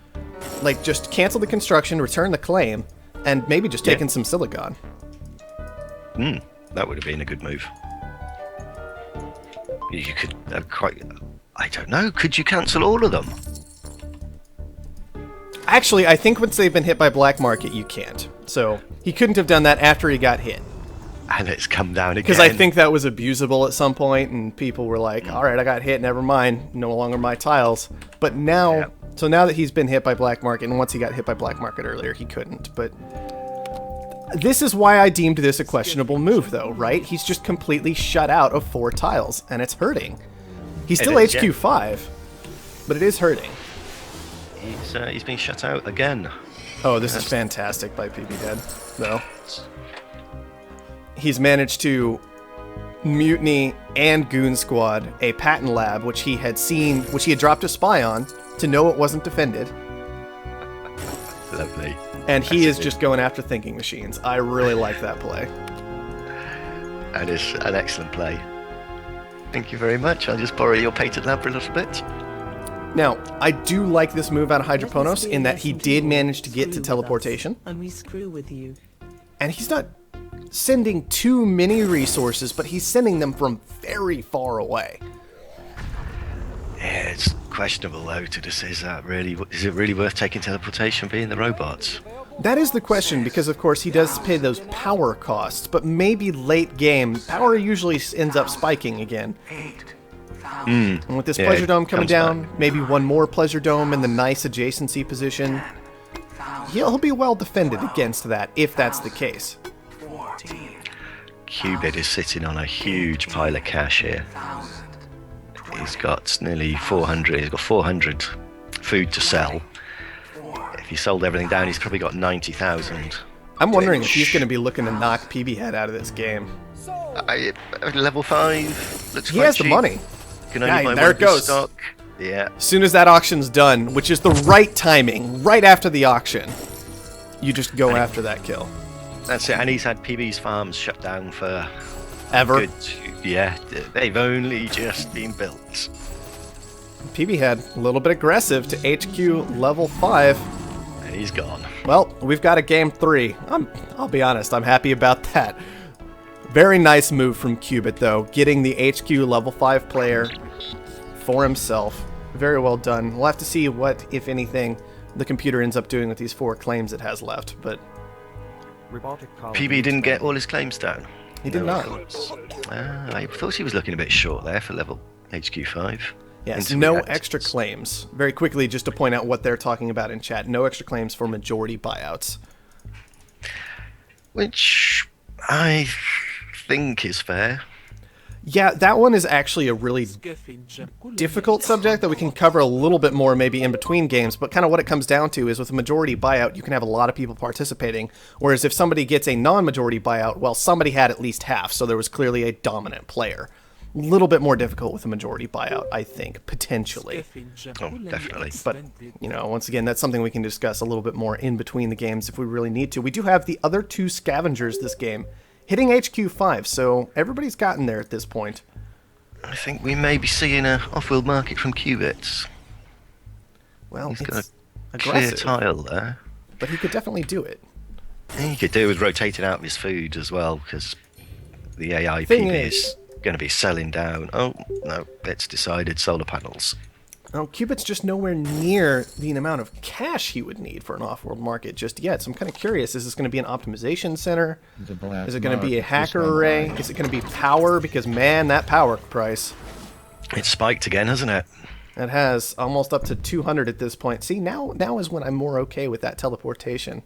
Like, just cancel the construction, return the claim, and maybe just taken some silicon. That would have been a good move. You could quite... I don't know. Could you cancel all of them? Actually, I think once they've been hit by black market, you can't. So, he couldn't have done that after he got hit. And it's come down again. Because I think that was abusable at some point, and people were like, alright, I got hit, never mind, no longer my tiles. But now, so now that he's been hit by black market, and once he got hit by black market earlier, he couldn't. But this is why I deemed this a questionable move, though, right? He's just completely shut out of 4 tiles, and it's hurting. He's still HQ 5, but it is hurting. He's been shut out again. Oh, this is fantastic by PB Dead, though. He's managed to mutiny and goon squad a patent lab, which he had seen, which he had dropped a spy on to know it wasn't defended. Lovely. And he is just going after thinking machines. I really like that play. That is an excellent play. Thank you very much. I'll just borrow your patent lab for a little bit. Now, I do like this move out of Hydroponos in that he did manage to get to teleportation. And we screw with you. And he's not sending too many resources, but he's sending them from very far away. Yeah, it's questionable though to just is it really worth taking teleportation being the robots? That is the question, because of course he does pay those power costs, but maybe late game, power usually ends up spiking again. And with this Pleasure Dome coming down, maybe one more Pleasure Dome in the nice adjacency position, he'll be well defended against that, if that's the case. Qubit is sitting on a huge pile of cash here. He's got nearly 400, he's got 400 food to sell. If he sold everything down, he's probably got 90,000. I'm wondering if he's going to be looking to knock PB Head out of this game. Level 5 looks He quite has the cheap. money. Can only buy there one it goes. stock. Yeah. As soon as that auction's done, which is the right timing, right after the auction, you just go after that kill. That's it, and he's had PB's farms shut down for... Ever. Yeah, they've only just been built. PB Head, a little bit aggressive to HQ level 5. And he's gone. Well, we've got a game 3. I'll be honest, I'm happy about that. Very nice move from Qubit, though, getting the HQ level 5 player for himself. Very well done. We'll have to see what, if anything, the computer ends up doing with these 4 claims it has left, but... PB didn't get all his claims down. He did not. I thought he was looking a bit short there for level HQ5. Yes, no extra claims. Very quickly, just to point out what they're talking about in chat, no extra claims for majority buyouts. Which I think is fair. Yeah, that one is actually a really difficult subject that we can cover a little bit more maybe in between games, but kind of what it comes down to is with a majority buyout, you can have a lot of people participating, whereas if somebody gets a non-majority buyout, well, somebody had at least half, so there was clearly a dominant player. A little bit more difficult with a majority buyout, I think, potentially. Oh, definitely. But, you know, once again, that's something we can discuss a little bit more in between the games if we really need to. We do have the other two scavengers this game hitting HQ 5, so everybody's gotten there at this point. I think we may be seeing a off-world market from Qubits. Well, He's it's got a clear aggressive, tile there. but he could definitely do it. He could do with rotating out of his food as well, because the AI Thing PV is- is going to be selling down. Oh, no, it's decided solar panels. Now, Cubit's just nowhere near the amount of cash he would need for an off-world market just yet, so I'm kind of curious, is this going to be an optimization center? The black Is it going to be a market is hacker array? online. Is it going to be power? Because, man, that power price, It's spiked again, hasn't it? it has almost up to 200 at this point. See, now is when I'm more okay with that teleportation.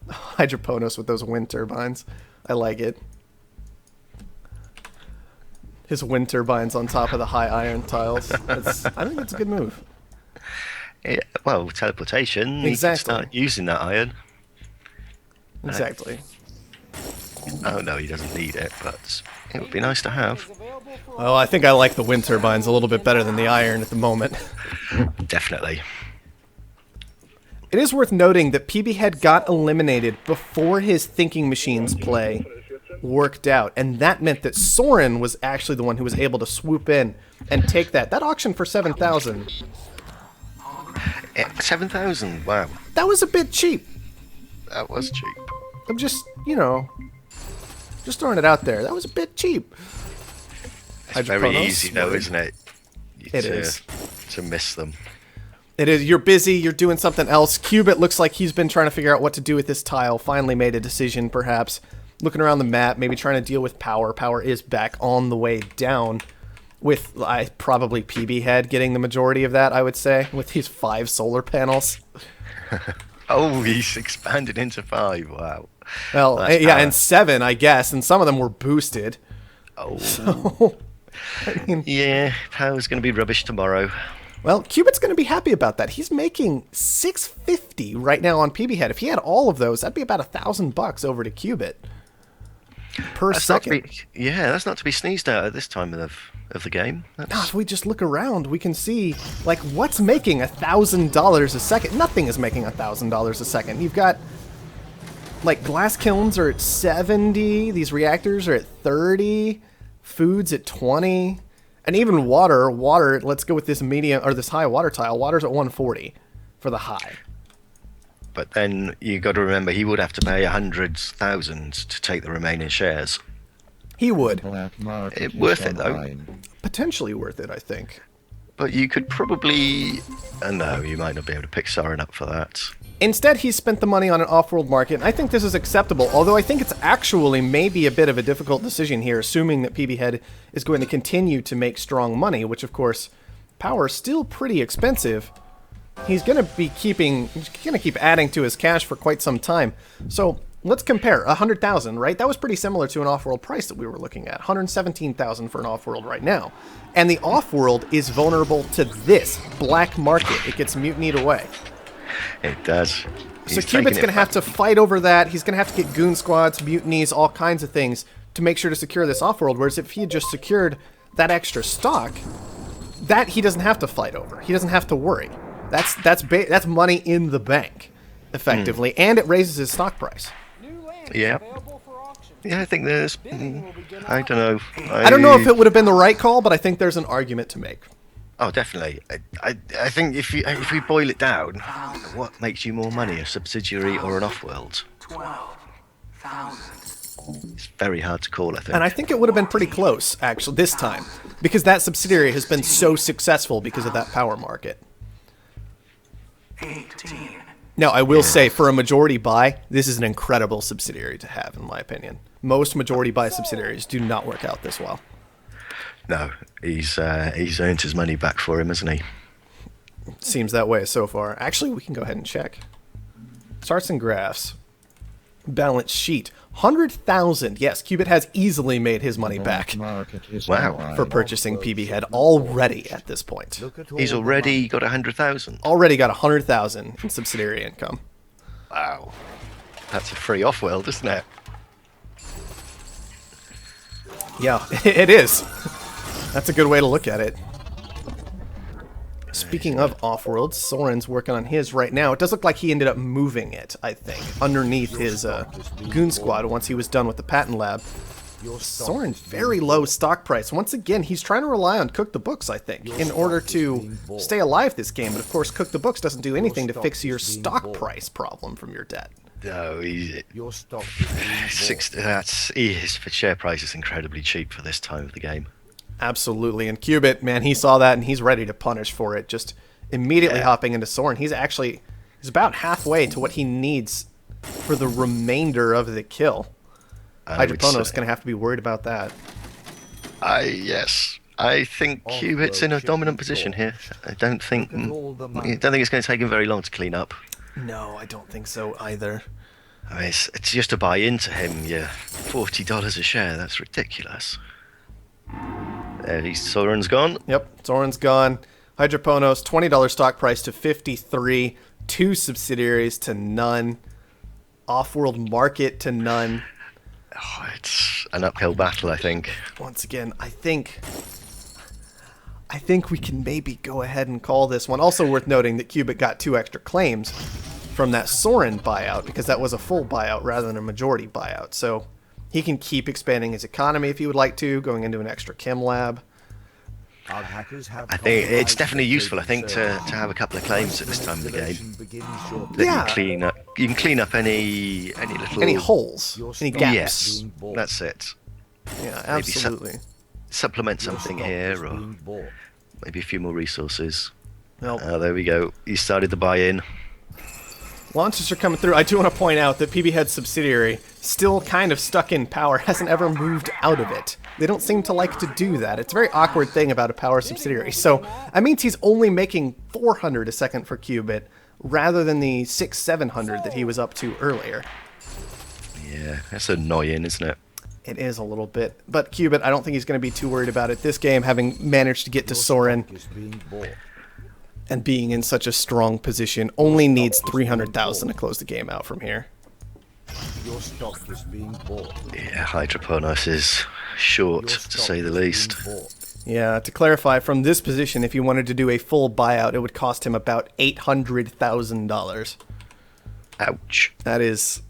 Hydroponos with those wind turbines. I like it. His wind turbines on top of the high iron tiles. I think that's a good move. Yeah, well, teleportation. He Exactly. can start using that iron. Exactly. Oh, no, he doesn't need it, but it would be nice to have. Oh, I think I like the wind turbines a little bit better than the iron at the moment. Definitely. It is worth noting that PB Head got eliminated before his Thinking Machines play worked out, and that meant that Soren was actually the one who was able to swoop in and take that. That auction for 7,000, 7,000, wow. that was a bit cheap. That was cheap. I'm just, you know, just throwing it out there. That was a bit cheap. It's very Hydroponos, easy, though, word. isn't it? It is. To miss them. It is. You're busy. You're doing something else. Cubit looks like he's been trying to figure out what to do with this tile. Finally made a decision, perhaps. Looking around the map, maybe trying to deal with power. Power is back on the way down. With probably PB Head getting the majority of that, I would say, with these 5 solar panels. Oh, he's expanded into 5, wow. Well, That's yeah, power. and 7, I guess, and some of them were boosted. Oh, I mean, yeah, power's going to be rubbish tomorrow. well, Cubit's going to be happy about that. He's making 650 right now on PB Head. If he had all of those, that'd be about $1,000 over to Cubit per That's not to second. be, yeah, that's not to be sneezed at this time of the game. Now, That's, if we just look around, we can see, like, what's making $1,000 a second? Nothing is making $1,000 a second. You've got, like, glass kilns are at 70, these reactors are at 30, food's at 20, and even water, let's go with this medium, or this high water tile, water's at 140 for the high. but then you got to remember he would have to pay 100,000 to take the remaining shares. He would. Black market It is worth it, though. online. Potentially worth it, I think. But you could probably... no, you might not be able to pick Soren up for that. Instead, he spent the money on an off-world market, and I think this is acceptable, although I think it's actually maybe a bit of a difficult decision here, assuming that PB Head is going to continue to make strong money, which, of course, power is still pretty expensive. He's going to keep adding to his cash for quite some time. So let's compare 100,000, right? That was pretty similar to an off-world price that we were looking at. 117,000 for an off-world right now. And the off-world is vulnerable to this black market. It gets mutinied away. It does. So He's Cubit's taking going to it have to fight over that. He's going to have to get goon squads, mutinies, all kinds of things to make sure to secure this off-world. Whereas if he had just secured that extra stock, that he doesn't have to fight over. He doesn't have to worry. That's money in the bank, effectively, and it raises his stock price. Yeah. Yeah, I think there's... I don't know. I don't know if it would have been the right call, but I think there's an argument to make. Oh, definitely. I think if we boil it down, what makes you more money, a subsidiary or an off-world? 12,000. It's very hard to call, I think. And I think it would have been pretty close, actually, this time, because that subsidiary has been so successful because of that power market. 18. Now, I will say, for a majority buy, this is an incredible subsidiary to have, in my opinion. Most majority buy subsidiaries do not work out this well. No, he's earned his money back for him, hasn't he? Seems that way so far. Actually, we can go ahead and check. Charts and graphs. Balance sheet. 100,000. Yes, Cubit has easily made his money back Market is Wow. online. for purchasing PB Head already at this point. Look at all He's the already got 100,000. Already got 100,000 in subsidiary income. Wow. That's a free Offworld, isn't it? Yeah, it is. That's a good way to look at it. Speaking of Offworld, Soren's working on his right now. It does look like he ended up moving it, I think, underneath his goon squad once he was done with the patent lab. Soren, very low stock price. Once again, he's trying to rely on Cook the Books, I think, in order to stay alive this game. But of course, Cook the Books doesn't do anything to fix your stock price problem from your debt. No, Your stock is being bought. his share price is incredibly cheap for this time of the game. Absolutely. And Cubit, man, he saw that and he's ready to punish for it. Just immediately hopping into Soren. He's about halfway to what he needs for the remainder of the kill. Hydropono's going to have to be worried about that. Yes. I think Cubit's in a dominant position here. I don't think it's going to take him very long to clean up. No, I don't think so either. I mean, it's just to buy into him, yeah, $40 a share. That's ridiculous. There, Soren's gone. Yep, Soren's gone. Hydroponos, $20 stock price to 53. 2 subsidiaries to none. Offworld market to none. Oh, it's an uphill battle, I think. Once again, I think we can maybe go ahead and call this one. Also worth noting that Cubit got 2 extra claims from that Soren buyout, because that was a full buyout rather than a majority buyout. So he can keep expanding his economy if he would like to, going into an extra chem lab. Our hackers have I think it's compromised definitely the useful, I think, to server. have a couple of claims at this time of the game. Installation begins shortly. That Yeah. you can clean up any little... Any holes, Your any stock gaps. Yes, being bought. that's it. Yeah, Maybe some- absolutely. Supplement Your something stock is here, or being bought. maybe a few more resources. Nope. Oh, there we go. He started the buy-in. Launches are coming through. I do want to point out that PB Head's subsidiary, still kind of stuck in power, hasn't ever moved out of it. They don't seem to like to do that. It's a very awkward thing about a power subsidiary. So that means he's only making 400 a second for Qubit, rather than the 600-700 that he was up to earlier. Yeah, that's annoying, isn't it? It is a little bit. But Qubit, I don't think he's going to be too worried about it this game, having managed to get to Your Soren stock is being bought. and being in such a strong position. Only needs 300,000 to close the game out from here. Your stock is being bought. Yeah, Hydroponos is short, Your to stock say the is being least. bought. Yeah, to clarify, from this position, if you wanted to do a full buyout, it would cost him about $800,000. Ouch. That is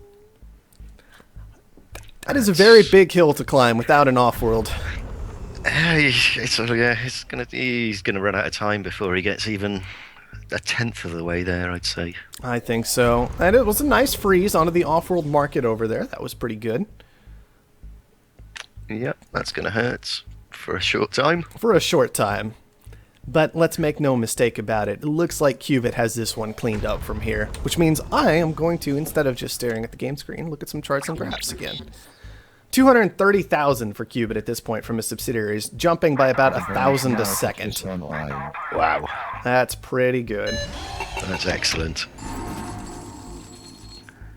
a very big hill to climb without an Offworld. He's gonna run out of time before he gets even a tenth of the way there, I'd say. I think so. And it was a nice freeze onto the Offworld market over there. That was pretty good. Yep, that's gonna hurt for a short time. For a short time. But let's make no mistake about it. It looks like Qubit has this one cleaned up from here. Which means I am going to, instead of just staring at the game screen, look at some charts and graphs again. 230,000 for Qubit at this point from his subsidiaries, jumping by about 1,000 a second. Online. Wow, That's pretty good. that's excellent.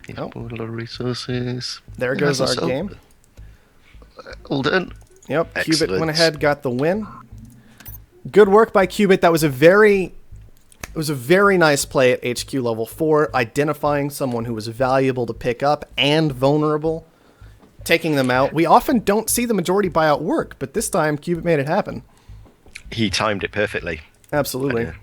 He's Oh. bought a lot of resources. There goes That's our also- game. All done. Yep, Qubit Excellent. went ahead, got the win. Good work by Qubit. That was a very nice play at HQ level 4, identifying someone who was valuable to pick up and vulnerable, taking them out. We often don't see the majority buyout work, but this time Qubit made it happen. He timed it perfectly. Absolutely. Had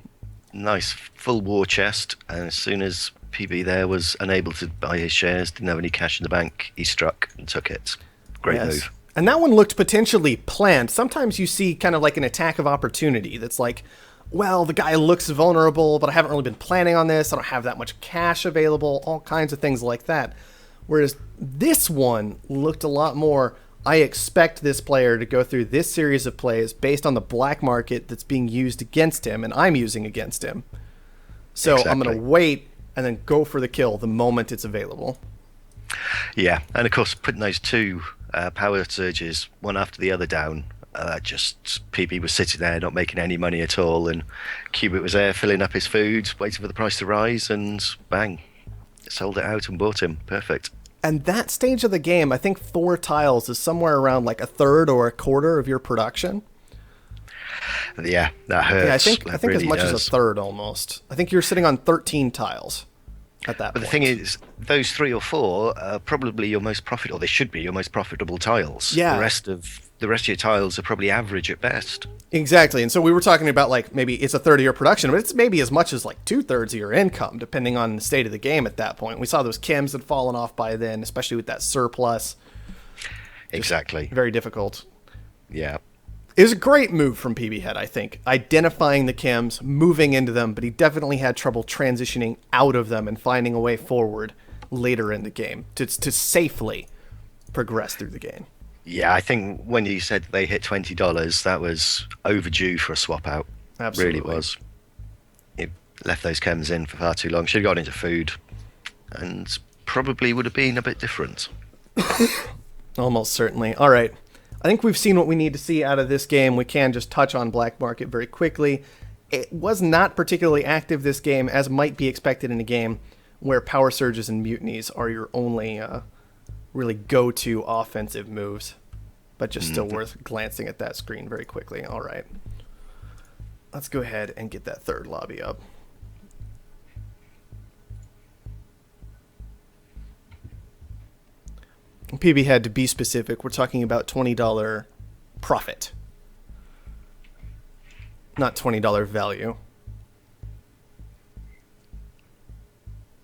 a nice full war chest, and as soon as PB there was unable to buy his shares, didn't have any cash in the bank, he struck and took it. Great move. And that one looked potentially planned. Sometimes you see kind of like an attack of opportunity that's like, well, the guy looks vulnerable, but I haven't really been planning on this. I don't have that much cash available, all kinds of things like that. Whereas this one looked a lot more, I expect this player to go through this series of plays based on the black market that's being used against him and I'm using against him. So I'm going Exactly. to wait and then go for the kill the moment it's available. Yeah, and of course, putting those two power surges, one after the other down, just PB was sitting there not making any money at all, and Qubit was there filling up his food, waiting for the price to rise, and bang, sold it out and bought him. Perfect. And that stage of the game, I think 4 tiles is somewhere around like a third or a quarter of your production. Yeah, that hurts. Yeah, I think That as really much as does. a third almost. I think you're sitting on 13 tiles at that But point. the thing is, those 3 or 4 are probably your most profitable. They should be your most profitable tiles. Yeah. The rest of your tiles are probably average at best. Exactly. And so we were talking about like maybe it's a third of your production, but it's maybe as much as like 2/3 of your income, depending on the state of the game at that point. We saw those chems had fallen off by then, especially with that surplus. Exactly. Very difficult. Yeah. It was a great move from PB Head, I think. Identifying the chems, moving into them, but he definitely had trouble transitioning out of them and finding a way forward later in the game to safely progress through the game. Yeah, I think when you said they hit $20, that was overdue for a swap out. Absolutely. Really was. It left those chems in for far too long. Should have got into food, and probably would have been a bit different. Almost certainly. All right. I think we've seen what we need to see out of this game. We can just touch on Black Market very quickly. It was not particularly active this game, as might be expected in a game where power surges and mutinies are your only really go-to offensive moves. But just still worth glancing at that screen very quickly. All right. Let's go ahead and get that third lobby up. PB Head, to be specific, we're talking about $20 profit, not $20 value.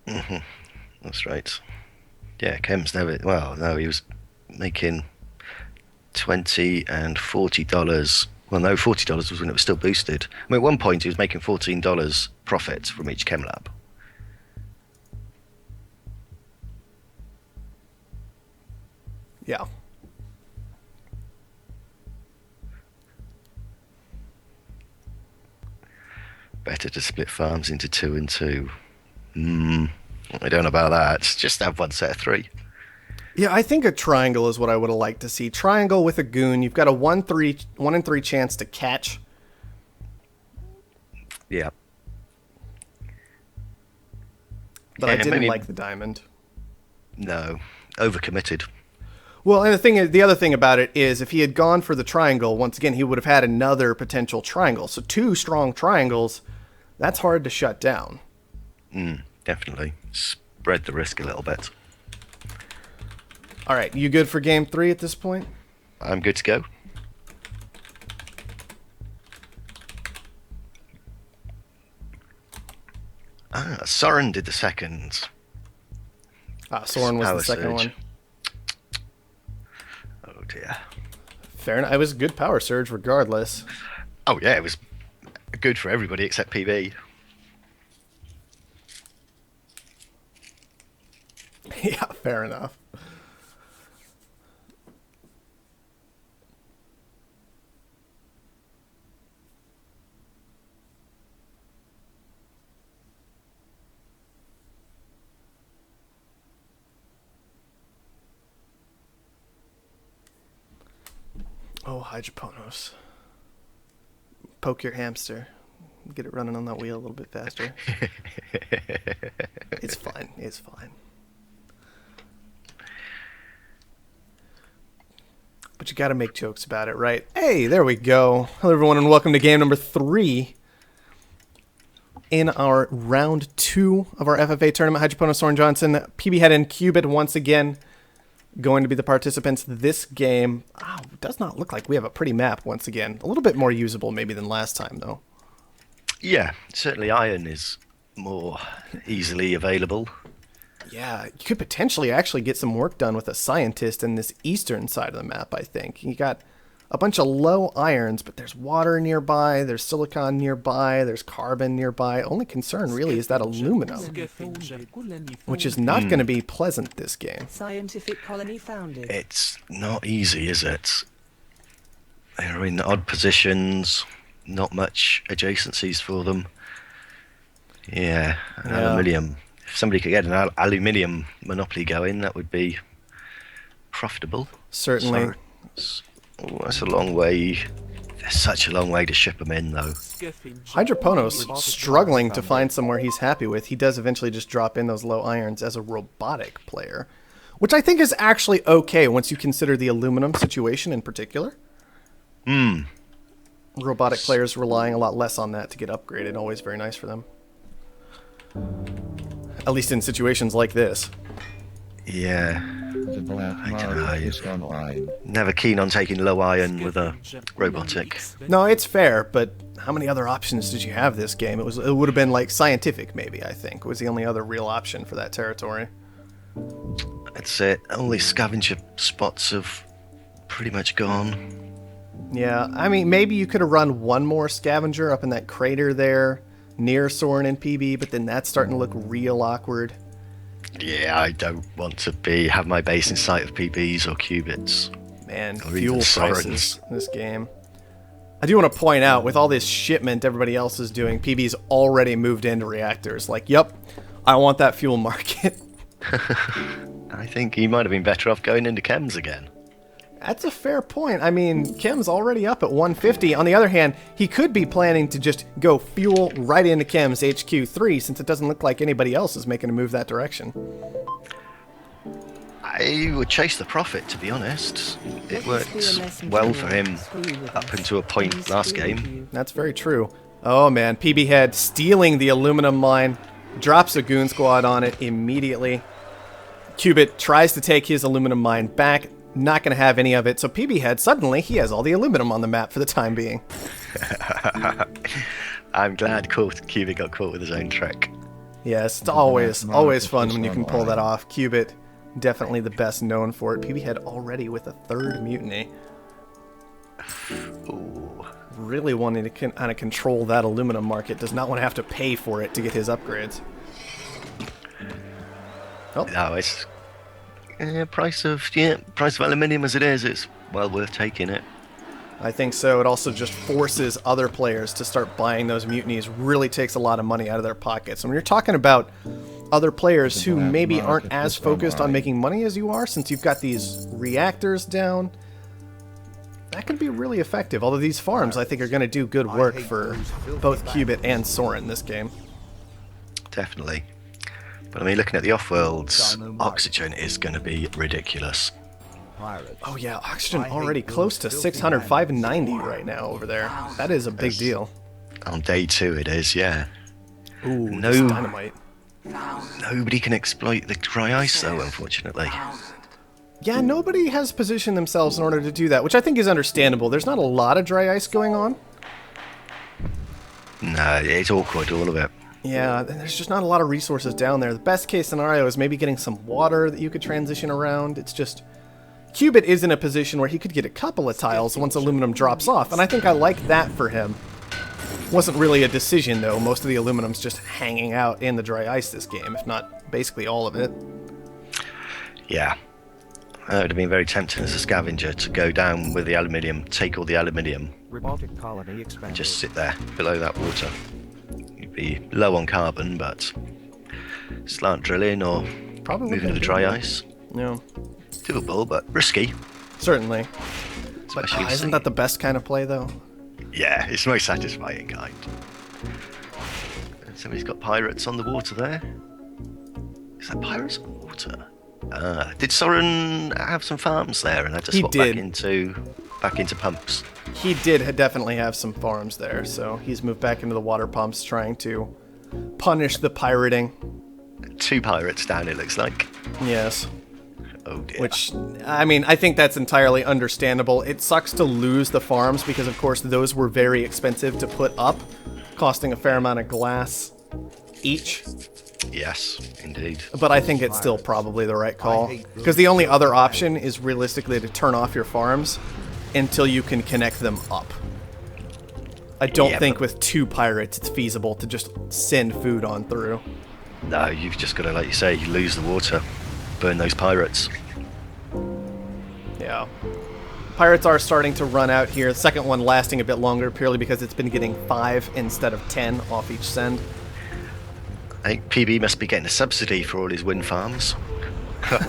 That's right. Yeah, chems never. Well, no, he was making $20 and $40. Well, no, $40 was when it was still boosted. I mean, at one point he was making $14 profit from each chem lab. Yeah. Better to split farms into 2 and 2. I don't know about that. Just have one set of 3. Yeah, I think a triangle is what I would have liked to see. Triangle with a goon. You've got a 1 in 3 chance to catch. Yeah. But I Yeah, didn't maybe- like the diamond. No. Overcommitted. Well, and the other thing about it is if he had gone for the triangle, once again, he would have had another potential triangle. So 2 strong triangles, that's hard to shut down. Definitely. Spread the risk a little bit. All right, you good for game 3 at this point? I'm good to go. Soren did the second. Soren was the Power second surge. one. Oh dear. Fair enough. It was a good power surge regardless. Oh yeah, it was good for everybody except PB. Yeah, fair enough. Oh, hydroponos. Poke your hamster. Get it running on that wheel a little bit faster. It's fine. It's fine. But you gotta make jokes about it, right? Hey, there we go. Hello, everyone, and welcome to game number 3 in our round 2 of our FFA tournament. Hydropono, Soren Johnson, PB Head, and Cubit once again going to be the participants this game. It does not look like we have a pretty map once again. A little bit more usable maybe than last time, though. Yeah, certainly iron is more easily available. Yeah, you could potentially actually get some work done with a scientist in this eastern side of the map, I think. You got a bunch of low irons, but there's water nearby, there's silicon nearby, there's carbon nearby. Only concern really is that aluminum, which is not going to be pleasant this game. Scientific colony founded. It's not easy, is it? They're in odd positions, not much adjacencies for them. Yeah, aluminium. If somebody could get an aluminium monopoly going, that would be profitable. Certainly. That's a long way. There's such a long way to ship them in, though. Hydroponos struggling to find somewhere he's happy with. He does eventually just drop in those low irons as a robotic player, which I think is actually okay once you consider the aluminum situation in particular. Robotic players relying a lot less on that to get upgraded. Always very nice for them. At least in situations like this. Yeah. The black I don't know. market is online. Never keen on taking low iron with a robotic. No, it's fair, but how many other options did you have this game? It would have been like scientific, maybe, I think, was the only other real option for that territory. That's it. Only scavenger spots have pretty much gone. Yeah, I mean, maybe you could have run one more scavenger up in that crater there near Soren and PB, but then that's starting to look real awkward. Yeah, I don't want to have my base in sight of PBs or qubits. Man, Or fuel even prices Sorens. in this game. I do want to point out, with all this shipment everybody else is doing, PB's already moved into reactors. Like, yep, I want that fuel market. I think he might have been better off going into chems again. That's a fair point. I mean, Kim's already up at 150. On the other hand, he could be planning to just go fuel right into Kim's HQ3 since it doesn't look like anybody else is making a move that direction. I would chase the profit, to be honest. It Let this be a worked lesson well to for you. him Screw with up us. until a point Please last screw with game. you. That's very true. Oh man, PB Head stealing the aluminum mine, drops a goon squad on it immediately. Qubit tries to take his aluminum mine back, not going to have any of it, so PB Head, suddenly, he has all the aluminum on the map for the time being. I'm glad Cubic got caught with his own trick. Yes, it's always fun is when you can pull that online. off. Qubit, definitely the best known for it. PB Head already with a third mutiny. Ooh. Really wanting to kind of control that aluminum market. Does not want to have to pay for it to get his upgrades. No, it's price of aluminium as it is. It's well worth taking it. I think so. It also just forces other players to start buying those mutinies. Really takes a lot of money out of their pockets. And when you're talking about other players who black maybe aren't market as is focused on online. making money as you are, since you've got these reactors down, that can be really effective. Although these farms, I think, are going to do good work for both Qubit and Soren this game. Definitely. But I mean, looking at the Offworld's oxygen is going to be ridiculous. Pirates. Oh yeah, oxygen already close to 600, 590 right now over there. That is a big deal. On day 2 it is, yeah. Ooh, No. this dynamite. Nobody can exploit the dry ice though, unfortunately. Yeah, nobody has positioned themselves in order to do that, which I think is understandable. There's not a lot of dry ice going on. No, it's awkward, all of it. Yeah, and there's just not a lot of resources down there. The best case scenario is maybe getting some water that you could transition around. It's just... Qubit is in a position where he could get a couple of tiles once aluminum drops off, and I think I like that for him. Wasn't really a decision, though. Most of the aluminum's just hanging out in the dry ice this game, if not basically all of it. Yeah. It would have been very tempting as a scavenger to go down with the aluminium, take all the aluminium, Robotic colony and expanded. just sit there below that water. You'd be low on carbon, but start drilling or Probably moving to the would've dry been ice. Yeah, Doable, but risky. certainly. But Especially if isn't that the best kind of play, though? Yeah, it's the most satisfying kind. And somebody's got pirates on the water there. Is that pirates on the water? Did Soren have some farms there and had to He swap did. back into pumps? He did definitely have some farms there, so he's moved back into the water pumps, trying to punish the pirating. 2 pirates down, it looks like. Yes. Oh dear. Which, I mean, I think that's entirely understandable. It sucks to lose the farms because, of course, those were very expensive to put up, costing a fair amount of glass each. Yes, indeed. But I think it's still probably the right call. Because the only other option is realistically to turn off your farms until you can connect them up. I don't Yeah, think but- with 2 pirates it's feasible to just send food on through. No, you've just got to, like you say, you lose the water, burn those pirates. Yeah. Pirates are starting to run out here. The second one lasting a bit longer purely because it's been getting 5 instead of 10 off each send. I think PB must be getting a subsidy for all his wind farms.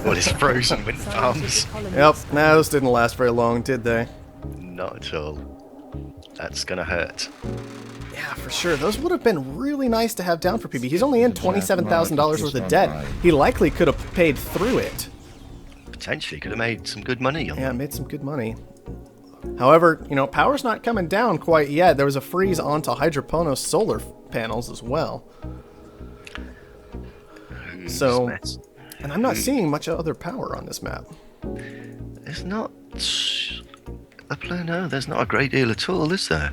All his frozen wind farms. Scientific colony Yep, expanded. no, those didn't last very long, did they? Not at all. That's gonna hurt. Yeah, for sure. Those would have been really nice to have down for PB. He's only in $27,000 worth of debt. He likely could have paid through it potentially could have made some good money on Yeah, it that. made some good money. However, power's not coming down quite yet. There was a freeze onto hydroponos solar panels as well. So, Mess. and I'm not seeing much other power on this map. There's not. No, there's not a great deal at all, is there?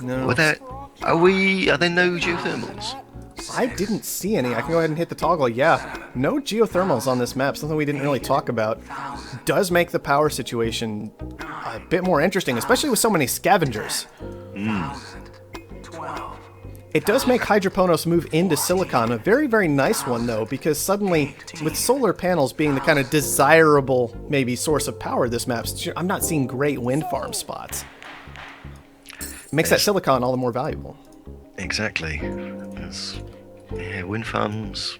No, Are there no geothermals? I didn't see any. I can go ahead and hit the toggle. Yeah, no geothermals on this map. Something we didn't really talk about. Does make the power situation a bit more interesting, especially with so many scavengers. It does make hydroponos move into silicon, a very, very nice one though, because suddenly, with solar panels being the kind of desirable, maybe, source of power this map's, I'm not seeing great wind farm spots. Makes that silicon all the more valuable. Exactly. Wind farms.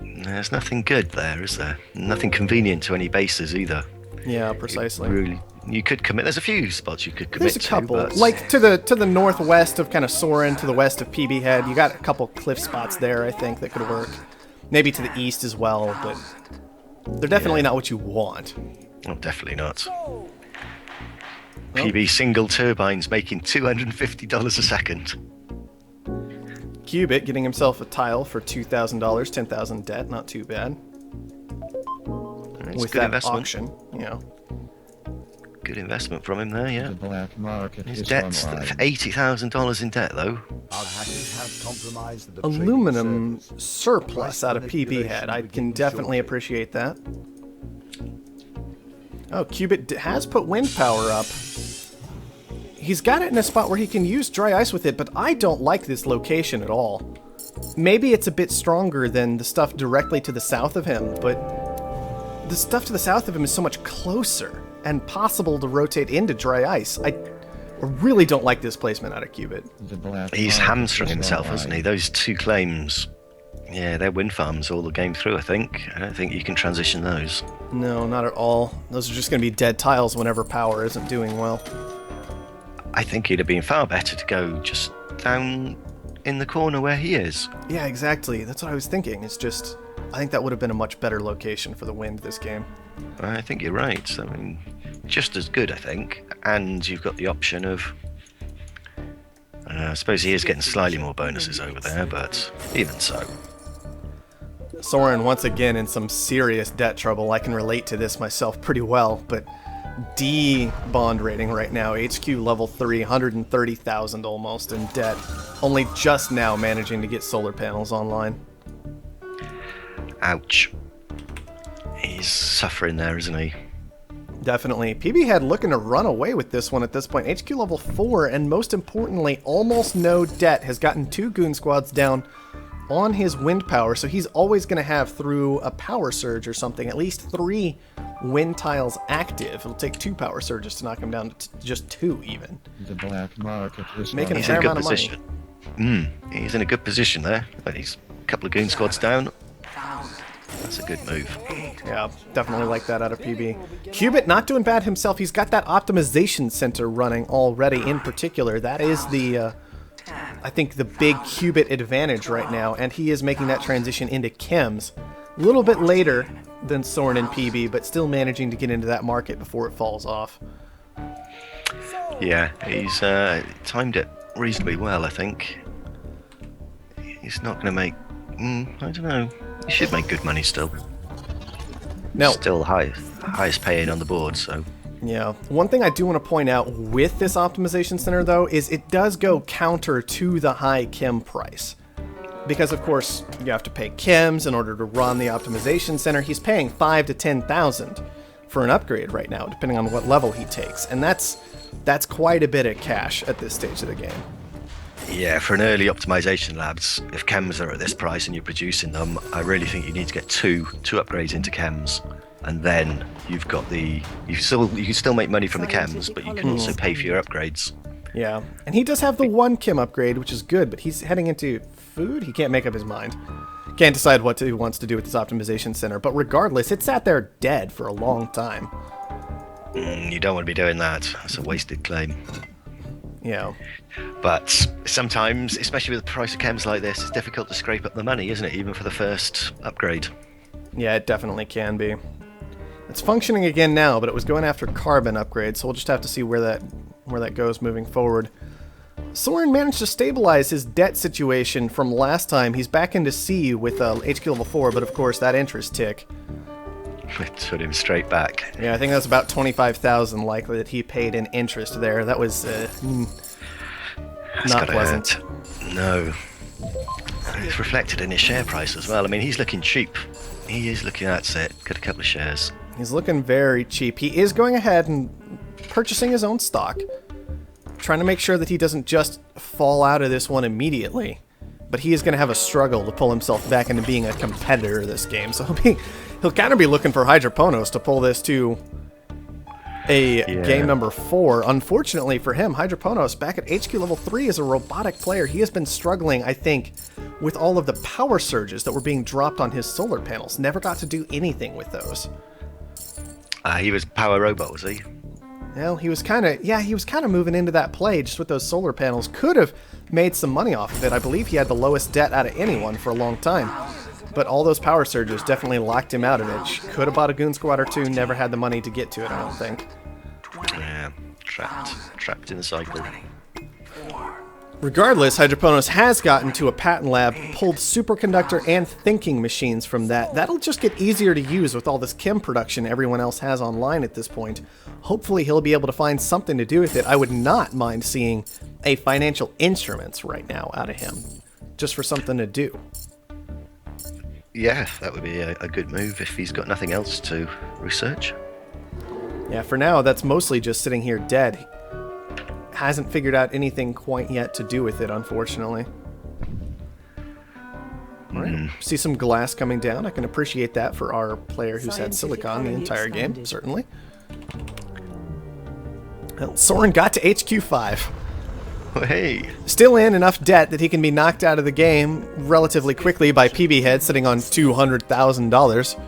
There's nothing good there, is there? Nothing convenient to any bases either. Yeah, precisely. Really, you could commit. There's a few spots you could commit There's a to. couple, But like to the northwest of kind of Soren, to the west of PB Head. You got a couple cliff spots there, I think, that could work. Maybe to the east as well, but they're definitely not what you want. oh, definitely not. PB single turbines making $250 a second. Cubit getting himself a tile for $2,000, 10,000 debt, not too bad. It's With good that investment. auction, Good investment from him there, yeah. The black market His is debt's online. $80,000 in debt, though. Our hackers have compromised the trading Aluminum service. surplus out of PB Head. I can definitely appreciate that. Oh, Cubit has put wind power up. He's got it in a spot where he can use dry ice with it, but I don't like this location at all. Maybe it's a bit stronger than the stuff directly to the south of him, but the stuff to the south of him is so much closer and possible to rotate into dry ice. I really don't like this placement out of Cubit. The black He's market hamstrung is himself, hasn't he? online. Those two claims. Yeah, they're wind farms all the game through, I think. I don't think you can transition those. No, not at all. Those are just going to be dead tiles whenever power isn't doing well. I think it'd have been far better to go just down in the corner where he is. Yeah, exactly. That's what I was thinking. It's just, I think that would have been a much better location for the wind this game. I think you're right. I mean, just as good, I think. And you've got the option of... I suppose he is getting slightly more bonuses over there, but even so. Soren once again in some serious debt trouble. I can relate to this myself pretty well, but D bond rating right now, HQ level 3, 130,000 almost in debt. Only just now managing to get solar panels online. Ouch. He's suffering there, isn't he? Definitely. PB Head looking to run away with this one at this point. HQ level 4, and most importantly, almost no debt. Has gotten 2 goon squads down on his wind power, so he's always going to have, through a power surge or something, at least 3 wind tiles active. It'll take 2 power surges to knock him down to just 2 even. The black market is Making a He's fair in a good amount of money. position. He's in a good position there. But he's a couple of goon squads down. That's a good move. Yeah, definitely like that out of PB. Cubit not doing bad himself. He's got that optimization center running already in particular. That is the, I think, the big Cubit advantage right now, and he is making that transition into chems. A little bit later than Soren and PB, but still managing to get into that market before it falls off. Yeah, he's timed it reasonably well, I think. He's not going to make... I don't know. He should make good money still. No. Still highest paying on the board, so... Yeah. One thing I do want to point out with this optimization center, though, is it does go counter to the high chem price. Because, of course, you have to pay chems in order to run the optimization center. He's paying 5,000 to 10,000 for an upgrade right now, depending on what level he takes. And that's quite a bit of cash at this stage of the game. Yeah, for an early optimization labs, if chems are at this price and you're producing them, I really think you need to get two upgrades into chems. And then you've got you can still make money from the chems, but you can also pay for your upgrades. Yeah, and he does have the 1 chem upgrade, which is good, but he's heading into food? He can't make up his mind. Can't decide what he wants to do with this optimization center, but regardless, it sat there dead for a long time. You don't want to be doing that. That's a wasted claim. Yeah. But sometimes, especially with the price of chems like this, it's difficult to scrape up the money, isn't it? Even for the first upgrade. Yeah, it definitely can be. It's functioning again now, but it was going after carbon upgrades, so we'll just have to see where that goes moving forward. Soren managed to stabilize his debt situation from last time. He's back into C with HQ level 4, but of course that interest tick. It put him straight back. Yeah, I think that's about 25,000 likely that he paid in interest there. That was That's not gotta pleasant. hurt. No. It's reflected in his share price as well. I mean, he's looking cheap. He is looking, that's it. Got a couple of shares. He's looking very cheap. He is going ahead and purchasing his own stock, trying to make sure that he doesn't just fall out of this one immediately. But he is going to have a struggle to pull himself back into being a competitor this game. So he'll kind of be looking for Hydroponos to pull this to a game number 4. Unfortunately for him, Hydroponos back at HQ level 3 is a robotic player. He has been struggling, I think, with all of the power surges that were being dropped on his solar panels. Never got to do anything with those. He was power robot, was he? Well, he was kind of moving into that play just with those solar panels. Could have made some money off of it. I believe he had the lowest debt out of anyone for a long time. But all those power surges definitely locked him out of it. Could have bought a Goon Squad or 2, never had the money to get to it, I don't think. Yeah, trapped in the cycle. Regardless, Hydroponos has gotten to a patent lab, pulled superconductor and thinking machines from that. That'll just get easier to use with all this chem production everyone else has online at this point. Hopefully he'll be able to find something to do with it. I would not mind seeing a financial instruments right now out of him, just for something to do. Yeah, that would be a good move if he's got nothing else to research. Yeah, for now, that's mostly just sitting here dead. Hasn't figured out anything quite yet to do with it, unfortunately. Alright, see some glass coming down. I can appreciate that for our player who's had silicon the entire game, certainly. Well, Soren got to HQ 5. Hey, Still in enough debt that he can be knocked out of the game relatively quickly by PB Head sitting on $200,000.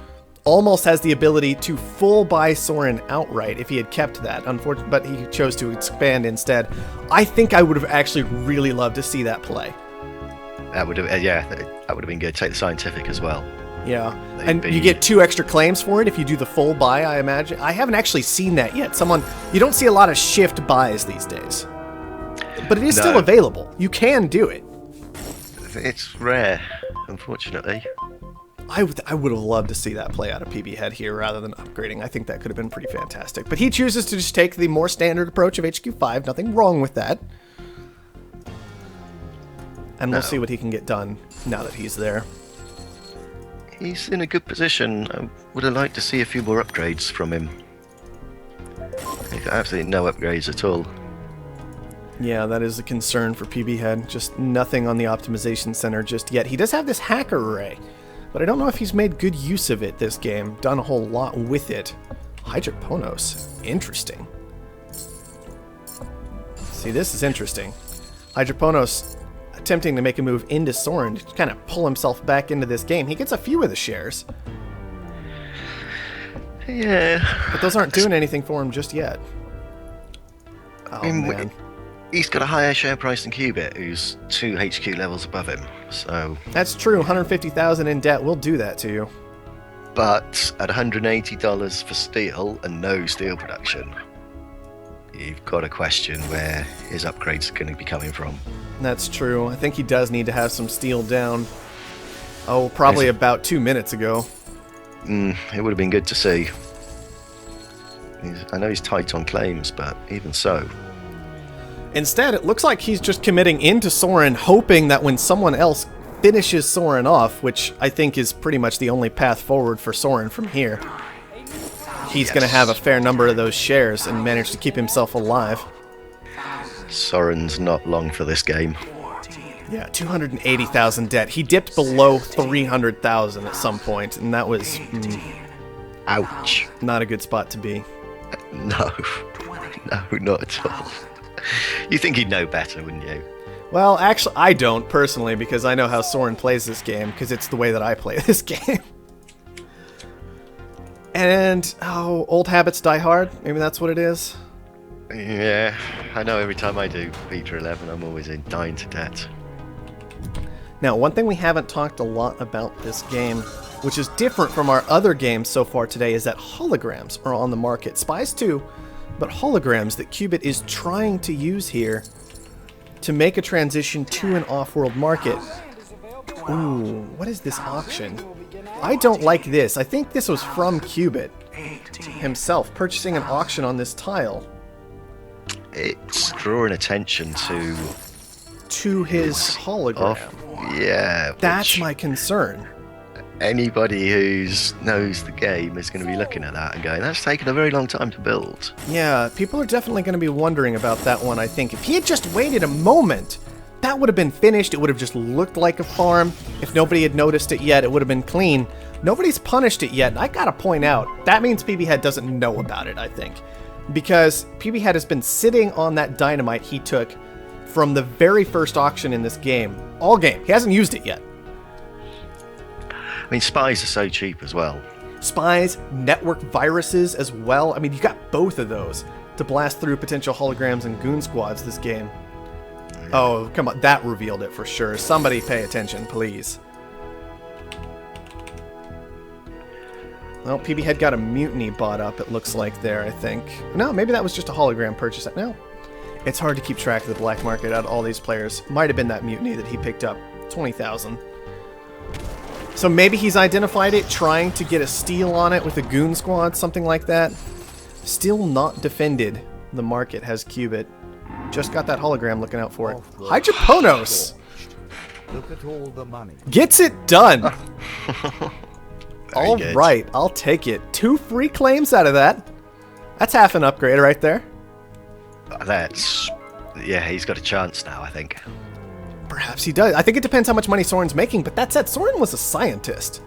Almost has the ability to full buy Soren outright if he had kept that, unfortunately, but he chose to expand instead. I think I would have actually really loved to see that play. that would have that would have been good. Take the scientific as well. Yeah, They'd and be- you get 2 extra claims for it if you do the full buy, I imagine. I haven't actually seen that yet. You don't see a lot of shift buys these days. But it is still No. available. You can do it. It's rare, unfortunately. I would have loved to see that play out of PB Head here rather than upgrading. I think that could have been pretty fantastic. But he chooses to just take the more standard approach of HQ5. Nothing wrong with that. And we'll No. see what he can get done now that he's there. He's in a good position. I would have liked to see a few more upgrades from him. He's got absolutely no upgrades at all. Yeah, that is a concern for PB Head. Just nothing on the optimization center just yet. He does have this hacker array, but I don't know if he's made good use of it this game. Done a whole lot with it. Hydroponos. Interesting. See, this is interesting. Hydroponos attempting to make a move into Soren to kind of pull himself back into this game. He gets a few of the shares, Yeah. but those aren't doing anything for him just yet. Oh, man. He's got a higher share price than Qubit, who's 2 HQ levels above him. So, That's true. 150,000 in debt will do that to you. but at $180 for steel and no steel production, you've got to question where his upgrades are going to be coming from. That's true. I think he does need to have some steel down. Oh, probably about 2 minutes ago. It would have been good to see. I know he's tight on claims, but even so. Instead, it looks like he's just committing into Soren, hoping that when someone else finishes Soren off, which I think is pretty much the only path forward for Soren from here, he's going to have a fair number of those shares and manage to keep himself alive. Soren's not long for this game. Yeah, 280,000 debt. He dipped below 300,000 at some point, and that was Ouch. not a good spot to be. No. No, not at all. You think he'd know better, wouldn't you? Well, actually, I don't, personally, because I know how Soren plays this game, because it's the way that I play this game. And, oh, old habits die hard? Maybe that's what it is? Yeah, I know every time I do Beta 11, I'm always in dying to debt. Now, one thing we haven't talked a lot about this game, which is different from our other games so far today, is that holograms are on the market. Spies too, but holograms that Qubit is trying to use here to make a transition to an off-world market. Ooh, what is this auction? I don't like this. I think this was from Qubit himself, purchasing an auction on this tile. It's drawing attention To his hologram. Yeah. That's which my concern. Anybody who knows the game is going to be looking at that and going, that's taken a very long time to build. Yeah, people are definitely going to be wondering about that one, I think. If he had just waited a moment, that would have been finished. It would have just looked like a farm. If nobody had noticed it yet, it would have been clean. Nobody's punished it yet, and I gotta point out, that means PB Head doesn't know about it, I think. Because PB Head has been sitting on that dynamite he took from the very first auction in this game. All game. He hasn't used it yet. I mean, spies are so cheap as well. Spies, network viruses as well. I mean, you got both of those to blast through potential holograms and goon squads this game. Oh, come on. That revealed it for sure. Somebody pay attention, please. Well, PB Head got a mutiny bought up, it looks like there, I think. No, maybe that was just a hologram purchase. No. It's hard to keep track of the black market out of all these players. Might have been that mutiny that he picked up. 20,000. So maybe he's identified it, trying to get a steal on it with a goon squad, something like that. Still not defended. The market has Qubit. Just got that hologram looking out for it. Hydroponos! Look at all the money. Gets it done! Very All good. right, I'll take it. 2 free claims out of that. That's half an upgrade right there. Yeah, he's got a chance now, I think. Perhaps he does. I think it depends how much money Soren's making, but that said, Soren was a scientist.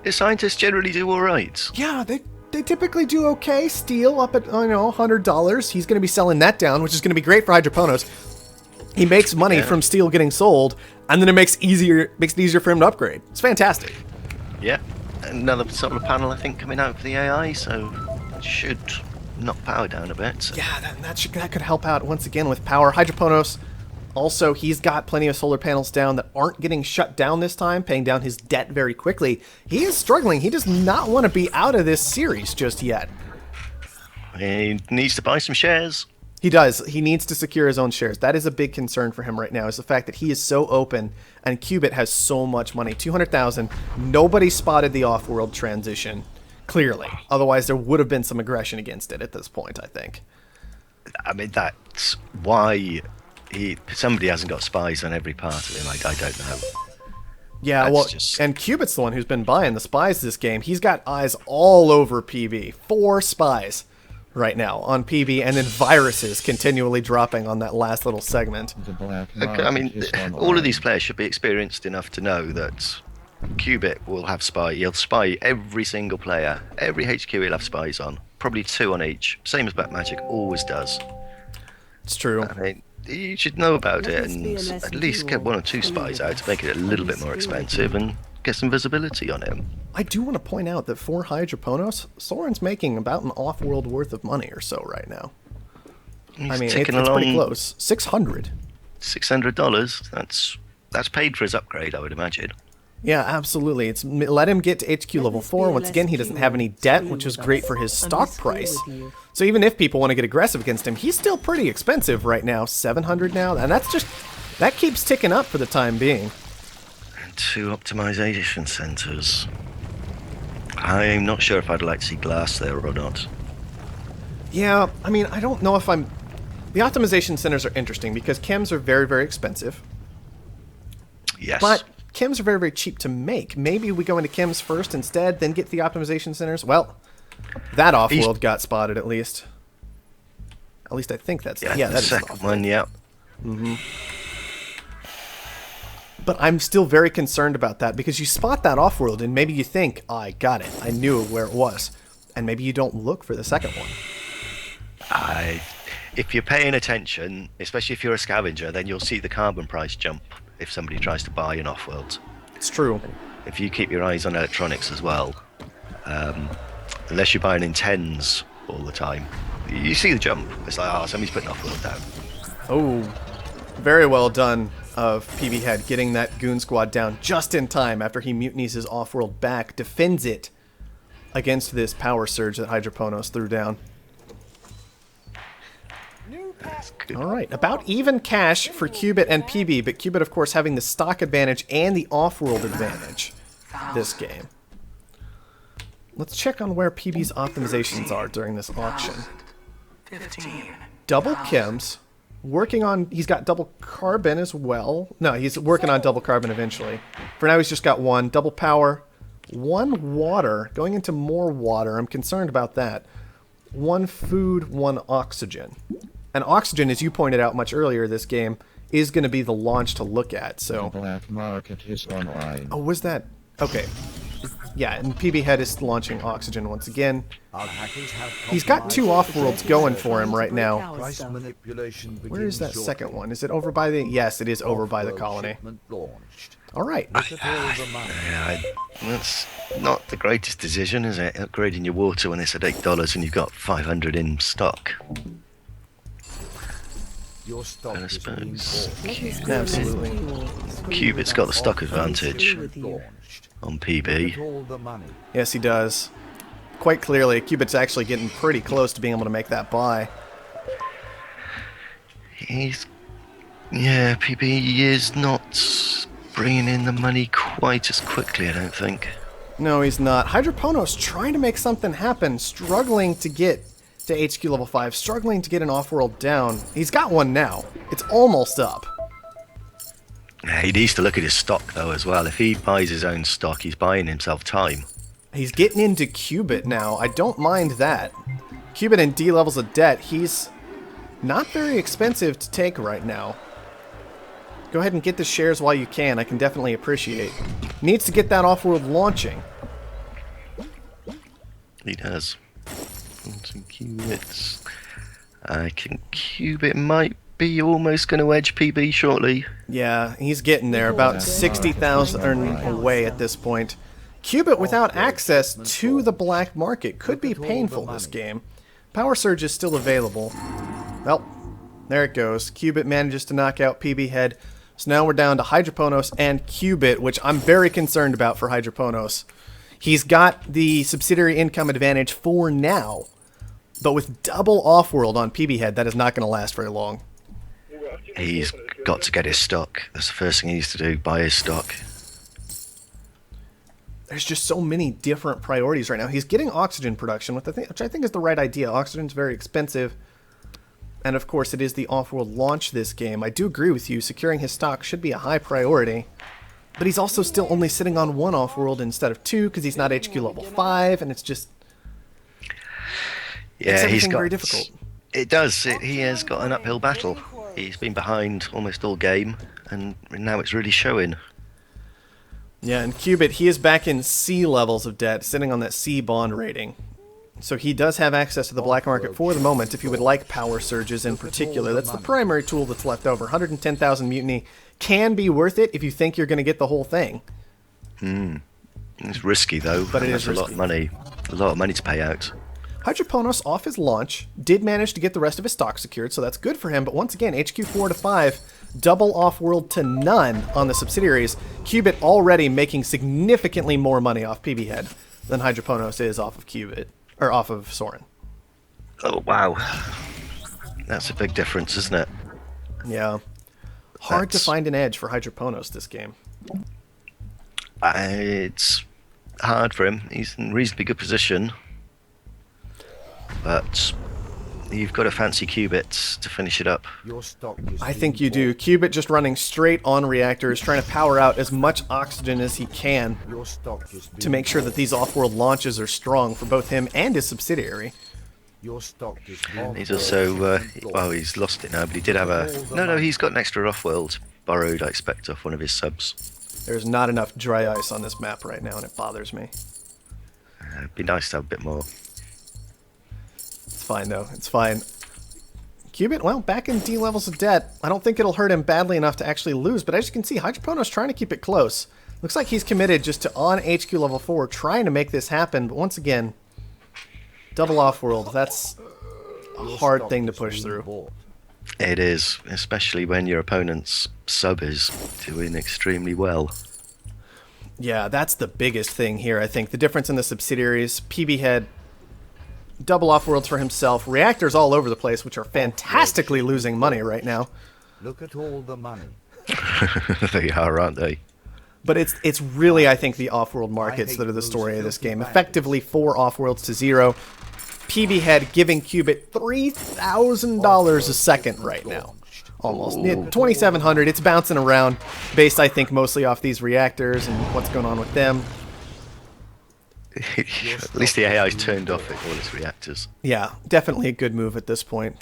The scientists generally do all right. Yeah, they typically do okay. Steel up at, $100. He's going to be selling that down, which is going to be great for Hydroponos. He makes money from steel getting sold, and then it makes it easier for him to upgrade. It's fantastic. Yeah, another solar panel, I think, coming out for the AI, so it should knock power down a bit. Yeah, that could help out once again with power. Hydroponos, also, he's got plenty of solar panels down that aren't getting shut down this time, paying down his debt very quickly. He is struggling. He does not want to be out of this series just yet. He needs to buy some shares. He does. He needs to secure his own shares. That is a big concern for him right now, is the fact that he is so open and Qubit has so much money. 200,000. Nobody spotted the Offworld transition, clearly. Otherwise, there would have been some aggression against it at this point, I think. I mean, that's why somebody hasn't got spies on every part of him. Like, I don't know. Yeah, That's well, just- and Qubit's the one who's been buying the spies this game. He's got eyes all over PB. 4 spies right now on PB, and then viruses continually dropping on that last little segment. The black I market mean, is on all of these players should be experienced enough to know that Qubit will have spy. He'll spy every single player. Every HQ he'll have spies on. Probably 2 on each. Same as Black Magic always does. It's true. I mean, you should know about Let it this be a and lesson at least to get all. 1 or 2 spies out to make it a little bit more expensive and get some visibility on him. I do want to point out that for Hydroponos, Soren's making about an off-world worth of money or so right now. He's I mean, it's ticking pretty along close. 600. $600. That's paid for his upgrade, I would imagine. Yeah, absolutely. It's let him get to HQ level 4. Once again, he doesn't have any debt, which is great for his stock price. So even if people want to get aggressive against him, he's still pretty expensive right now. 700 now, and that keeps ticking up for the time being. And 2 optimization centers. I'm not sure if I'd like to see glass there or not. Yeah, I mean, I don't know if I'm... The optimization centers are interesting because chems are very, very expensive. Yes. But chems are very, very cheap to make. Maybe we go into chems first instead, then get the optimization centers. Well, that Offworld got spotted at least. At least I think that's... yeah, that the is an second Offworld. one, yeah. But I'm still very concerned about that because you spot that Offworld and maybe you think, oh, I got it. I knew where it was. And maybe you don't look for the second one. If you're paying attention, especially if you're a scavenger, then you'll see the carbon price jump if somebody tries to buy an Offworld. It's true. If you keep your eyes on electronics as well, unless you're buying in tens all the time, you see the jump. It's like, oh, somebody's putting Offworld down. Oh, Very well done of PB Head getting that goon squad down just in time after he mutinies his Offworld back, defends it against this power surge that Hydroponos threw down. Alright, about even cash for Cubit and PB, but Cubit, of course, having the stock advantage and the Offworld advantage this game. Let's check on where PB's optimizations are during this auction. Double chems. Working on... He's got double carbon as well. No, he's working on double carbon eventually. For now, he's just got one. Double power. One water. Going into more water. I'm concerned about that. One food, one oxygen. And oxygen, as you pointed out much earlier this game, is going to be the launch to look at, so... The black market is online. Oh, was that... Okay. Yeah, and PB Head is launching oxygen once again. He's got two off-worlds going for him right now. Price manipulation Where is that begins second shortly. one? Is it over by the... Yes, it is over by the Offworld colony. shipment launched. Alright. Look at all the money. Yeah, that's not the greatest decision, is it? Upgrading your water when it's at $8 and you've got 500 in stock. Your stock I is being suppose bought. Absolutely. Cubit's got the stock advantage Launched. on Look at PB. all the money. Yes, he does. Quite clearly, Cubit's actually getting pretty close to being able to make that buy. Yeah, PB is not bringing in the money quite as quickly, I don't think. No, he's not. Hydroponos trying to make something happen, struggling to get to HQ level 5, struggling to get an off-world down. He's got one now. It's almost up. Yeah, he needs to look at his stock, though, as well. If he buys his own stock, he's buying himself time. He's getting into Cubit now. I don't mind that. Cubit in D levels of debt, he's not very expensive to take right now. Go ahead and get the shares while you can. I can definitely appreciate. Needs to get that off-world launching. He does. Some Cubits. I think Cubit might be almost going to edge PB shortly. Yeah, he's getting there. About 60,000 away at this point. Cubit without access to the black market could be painful this game. Power Surge is still available. Well, there it goes. Cubit manages to knock out PB Head. So now we're down to Hydroponos and Cubit, which I'm very concerned about for Hydroponos. He's got the subsidiary income advantage for now, but with double Offworld on PB Head, that is not going to last very long. He's got to get his stock. That's the first thing he needs to do, buy his stock. There's just so many different priorities right now. He's getting oxygen production, which I think is the right idea. Oxygen's very expensive. And of course, it is the Offworld launch this game. I do agree with you. Securing his stock should be a high priority. But he's also still only sitting on one Offworld instead of two because he's not HQ level 5, and it's just... Yeah, he's got... very difficult. It does. He has got an uphill battle. He's been behind almost all game, and now it's really showing. Yeah, and Cubit, he is back in C levels of debt, sitting on that C bond rating. So he does have access to the black market for the moment if you would like power surges in particular. That's the primary tool that's left over. 110,000 mutiny can be worth it if you think you're going to get the whole thing. It's risky, though. But it is a lot of money. A lot of money to pay out. Hydroponos, off his launch, did manage to get the rest of his stock secured, so that's good for him. But once again, HQ 4 to 5, double off-world to none on the subsidiaries. Cubit already making significantly more money off PB Head than Hydroponos is off of Cubit, or off of Soren. Oh, wow. That's a big difference, isn't it? Yeah. Hard to That's- find an edge for Hydroponos this game. It's hard for him. He's in reasonably good position. But you've got to fancy Cubits to finish it up. Your stock is I being think you do. bought. Cubit just running straight on reactors, trying to power out as much oxygen as he can Your stock is to being make sure that these off-world launches are strong for both him and his subsidiary. Your stock is being He's bought. also, well, he's lost it now, but he did have a... No, he's got an extra off-world borrowed, I expect, off one of his subs. There's not enough dry ice on this map right now, and it bothers me. It'd be nice to have a bit more. It's fine, though. It's fine. Cubit, well, back in D levels of debt. I don't think it'll hurt him badly enough to actually lose, but as you can see, Hydroponos trying to keep it close. Looks like he's committed just to on HQ level 4, trying to make this happen, but once again, double off-world. That's a Your hard stock thing to is push being through. bought. It is, especially when your opponent's sub is doing extremely well. Yeah, that's the biggest thing here, I think. The difference in the subsidiaries. PB had double Offworlds for himself. Reactors all over the place, which are fantastically losing money right now. Look at all the money. They are, aren't they? But it's really, I think, the Offworld markets that are the story of this game. Effectively 4 Offworlds to 0. PB Head giving Qubit $3,000 a second right now. Almost. 2,700. It's bouncing around based, I think, mostly off these reactors and what's going on with them. At least the AI's turned off at all its reactors. Yeah, definitely a good move at this point.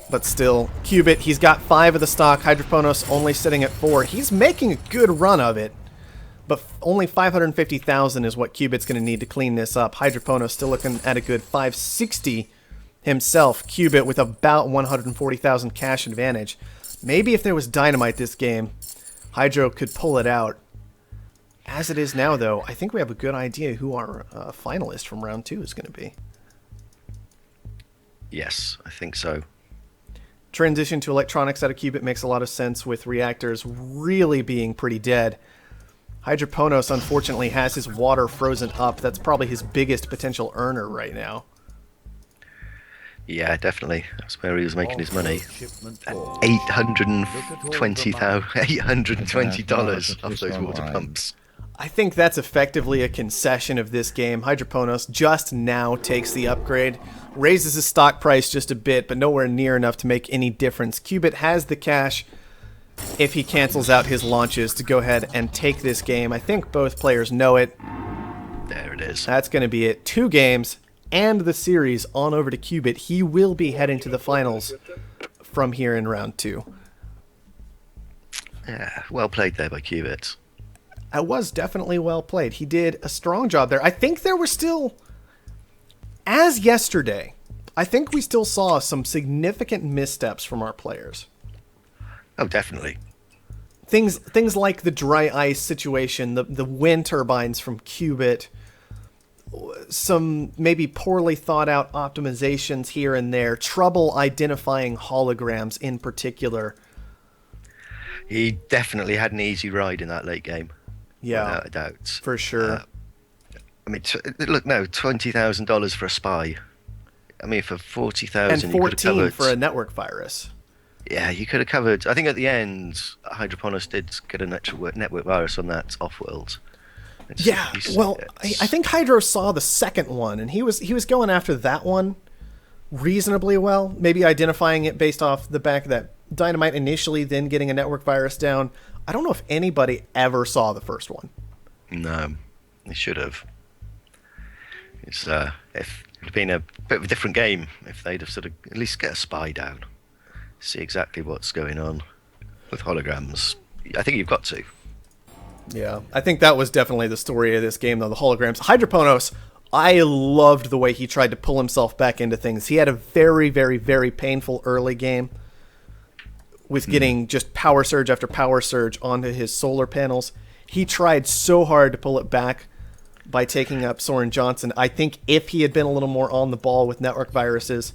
But still, Qubit, he's got 5 of the stock. Hydroponos only sitting at 4. He's making a good run of it. But only 550,000 is what Qubit's going to need to clean this up. Hydroponos still looking at a good 560 himself. Qubit with about 140,000 cash advantage. Maybe if there was dynamite this game, Hydro could pull it out. As it is now, though, I think we have a good idea who our finalist from round 2 is going to be. Yes, I think so. Transition to electronics out of Qubit makes a lot of sense with reactors really being pretty dead. Hydroponos, unfortunately, has his water frozen up. That's probably his biggest potential earner right now. Yeah, definitely. That's where he was making his money. Shipment At four. $820 off those water pumps. I think that's effectively a concession of this game. Hydroponos just now takes the upgrade, raises his stock price just a bit, but nowhere near enough to make any difference. Qubit has the cash, if he cancels out his launches, to go ahead and take this game. I think both players know it. There it is. That's going to be it. 2 games and the series on over to Qubit. He will be heading to the finals from here in round 2. Yeah, well played there by Qubit. It was definitely well played. He did a strong job there. I think there were still, as yesterday, I think we still saw some significant missteps from our players. Oh, definitely. Things like the dry ice situation, the wind turbines from Qubit, some maybe poorly thought out optimizations here and there, trouble identifying holograms in particular. He definitely had an easy ride in that late game. Yeah, Without a doubt. for sure. I mean, look, no, $20,000 for a spy. I mean, for 40,000, And you could have 14 covered. for a network virus. Yeah, you could have covered. I think at the end, Hydroponos did get a network virus on that Offworld. Yeah, well, I think Hydro saw the second one, and he was going after that one reasonably well. Maybe identifying it based off the back of that dynamite initially, then getting a network virus down. I don't know if anybody ever saw the first one. No, they should have. It's if it'd been a bit of a different game if they'd have sort of at least get a spy down, see exactly what's going on with holograms. I think you've got to. Yeah, I think that was definitely the story of this game, though, the holograms. Hydroponos, I loved the way he tried to pull himself back into things. He had a very, very, very painful early game with getting just power surge after power surge onto his solar panels. He tried so hard to pull it back by taking up Soren Johnson. I think if he had been a little more on the ball with network viruses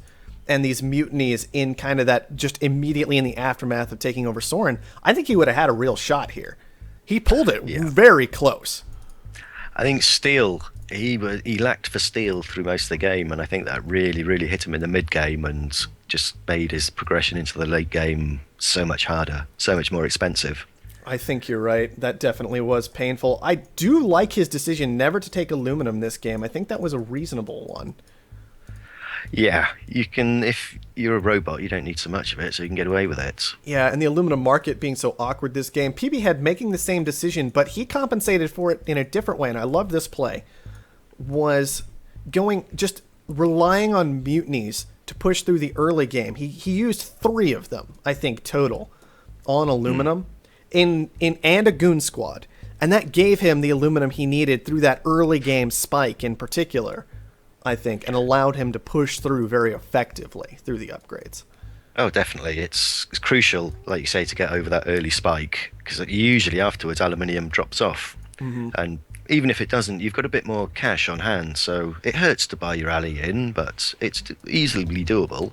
and these mutinies in kind of that just immediately in the aftermath of taking over Soren, I think he would have had a real shot here. He pulled it very close. I think Steel, he lacked for Steel through most of the game, and I think that really, really hit him in the mid game and just made his progression into the late game so much harder, so much more expensive. I think you're right. That definitely was painful. I do like his decision never to take aluminum this game. I think that was a reasonable one. Yeah, you can, if you're a robot, you don't need so much of it, so you can get away with it. Yeah, and the aluminum market being so awkward this game. PB had making the same decision, but he compensated for it in a different way, and I love this play. Was just relying on mutinies to push through the early game. He used 3 of them, I think, total, on aluminum and a goon squad. And that gave him the aluminum he needed through that early game spike in particular, I think, and allowed him to push through very effectively through the upgrades. Oh, definitely. It's crucial, like you say, to get over that early spike, because usually afterwards aluminium drops off. And even if it doesn't, you've got a bit more cash on hand, so it hurts to buy your alley in, but it's easily doable.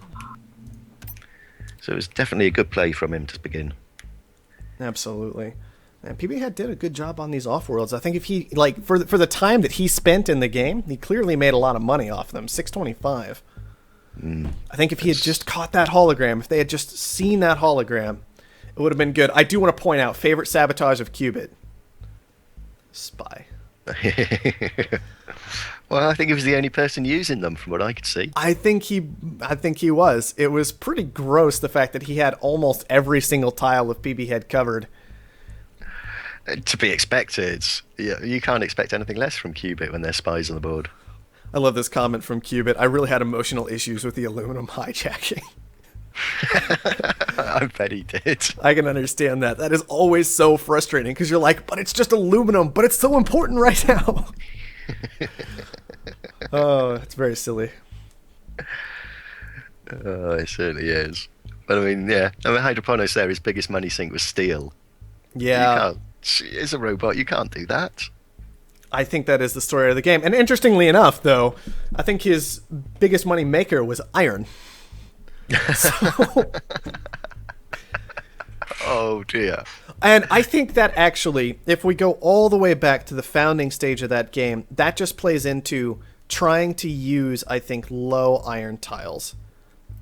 So it was definitely a good play from him to begin. Absolutely. And PB did a good job on these Offworlds. I think if he, like, for the time that he spent in the game, he clearly made a lot of money off them. 625. I think if he had just caught that hologram, if they had just seen that hologram, it would have been good. I do want to point out, favorite sabotage of Qubit. Spy. Well, I think he was the only person using them from what I could see. I think he was. It was pretty gross, the fact that he had almost every single tile of PB Head covered. To be expected. Yeah, you can't expect anything less from Qubit when there's spies on the board. I love this comment from Qubit. I really had emotional issues with the aluminum hijacking. I bet he did. I can understand that. That is always so frustrating because you're like, but it's just aluminum, but it's so important right now. Oh, it's very silly. Oh, it certainly is. But I mean, yeah. I mean, Hydroponos there, his biggest money sink was steel. Yeah. You can't. It's a robot. You can't do that. I think that is the story of the game. And interestingly enough, though, I think his biggest money maker was iron. So... Oh, dear. And I think that actually, if we go all the way back to the founding stage of that game, that just plays into trying to use, I think, low iron tiles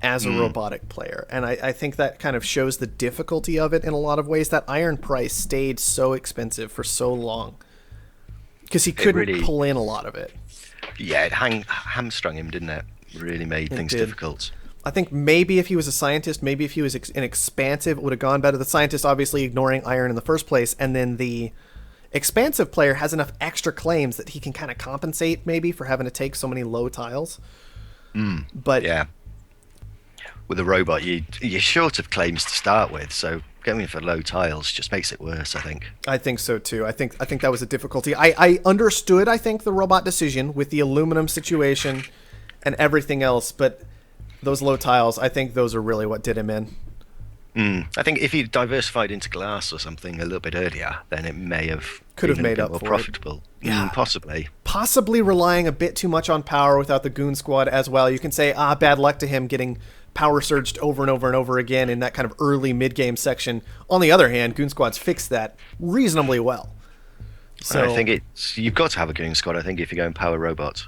as a robotic player. And I think that kind of shows the difficulty of it in a lot of ways. That iron price stayed so expensive for so long because he couldn't really pull in a lot of it. Yeah, it hamstrung him, didn't it? Really made things did. difficult. I think maybe if he was a scientist, maybe if he was an expansive, it would have gone better. The scientist obviously ignoring iron in the first place, and then the expansive player has enough extra claims that he can kind of compensate maybe for having to take so many low tiles. But Yeah. With a robot, you're short of claims to start with, so going for low tiles just makes it worse, I think. I think so too. I think that was a difficulty. I understood, I think, the robot decision with the aluminum situation and everything else, but those low tiles, I think those are really what did him in. I think if he diversified into glass or something a little bit earlier, then it may have Could have been a made bit up more for it. profitable. Yeah. Possibly. Possibly relying a bit too much on power without the Goon Squad as well. You can say, bad luck to him getting power surged over and over and over again in that kind of early mid-game section. On the other hand, Goon Squad's fixed that reasonably well. So I think you've got to have a Goon Squad, I think, if you're going power robot.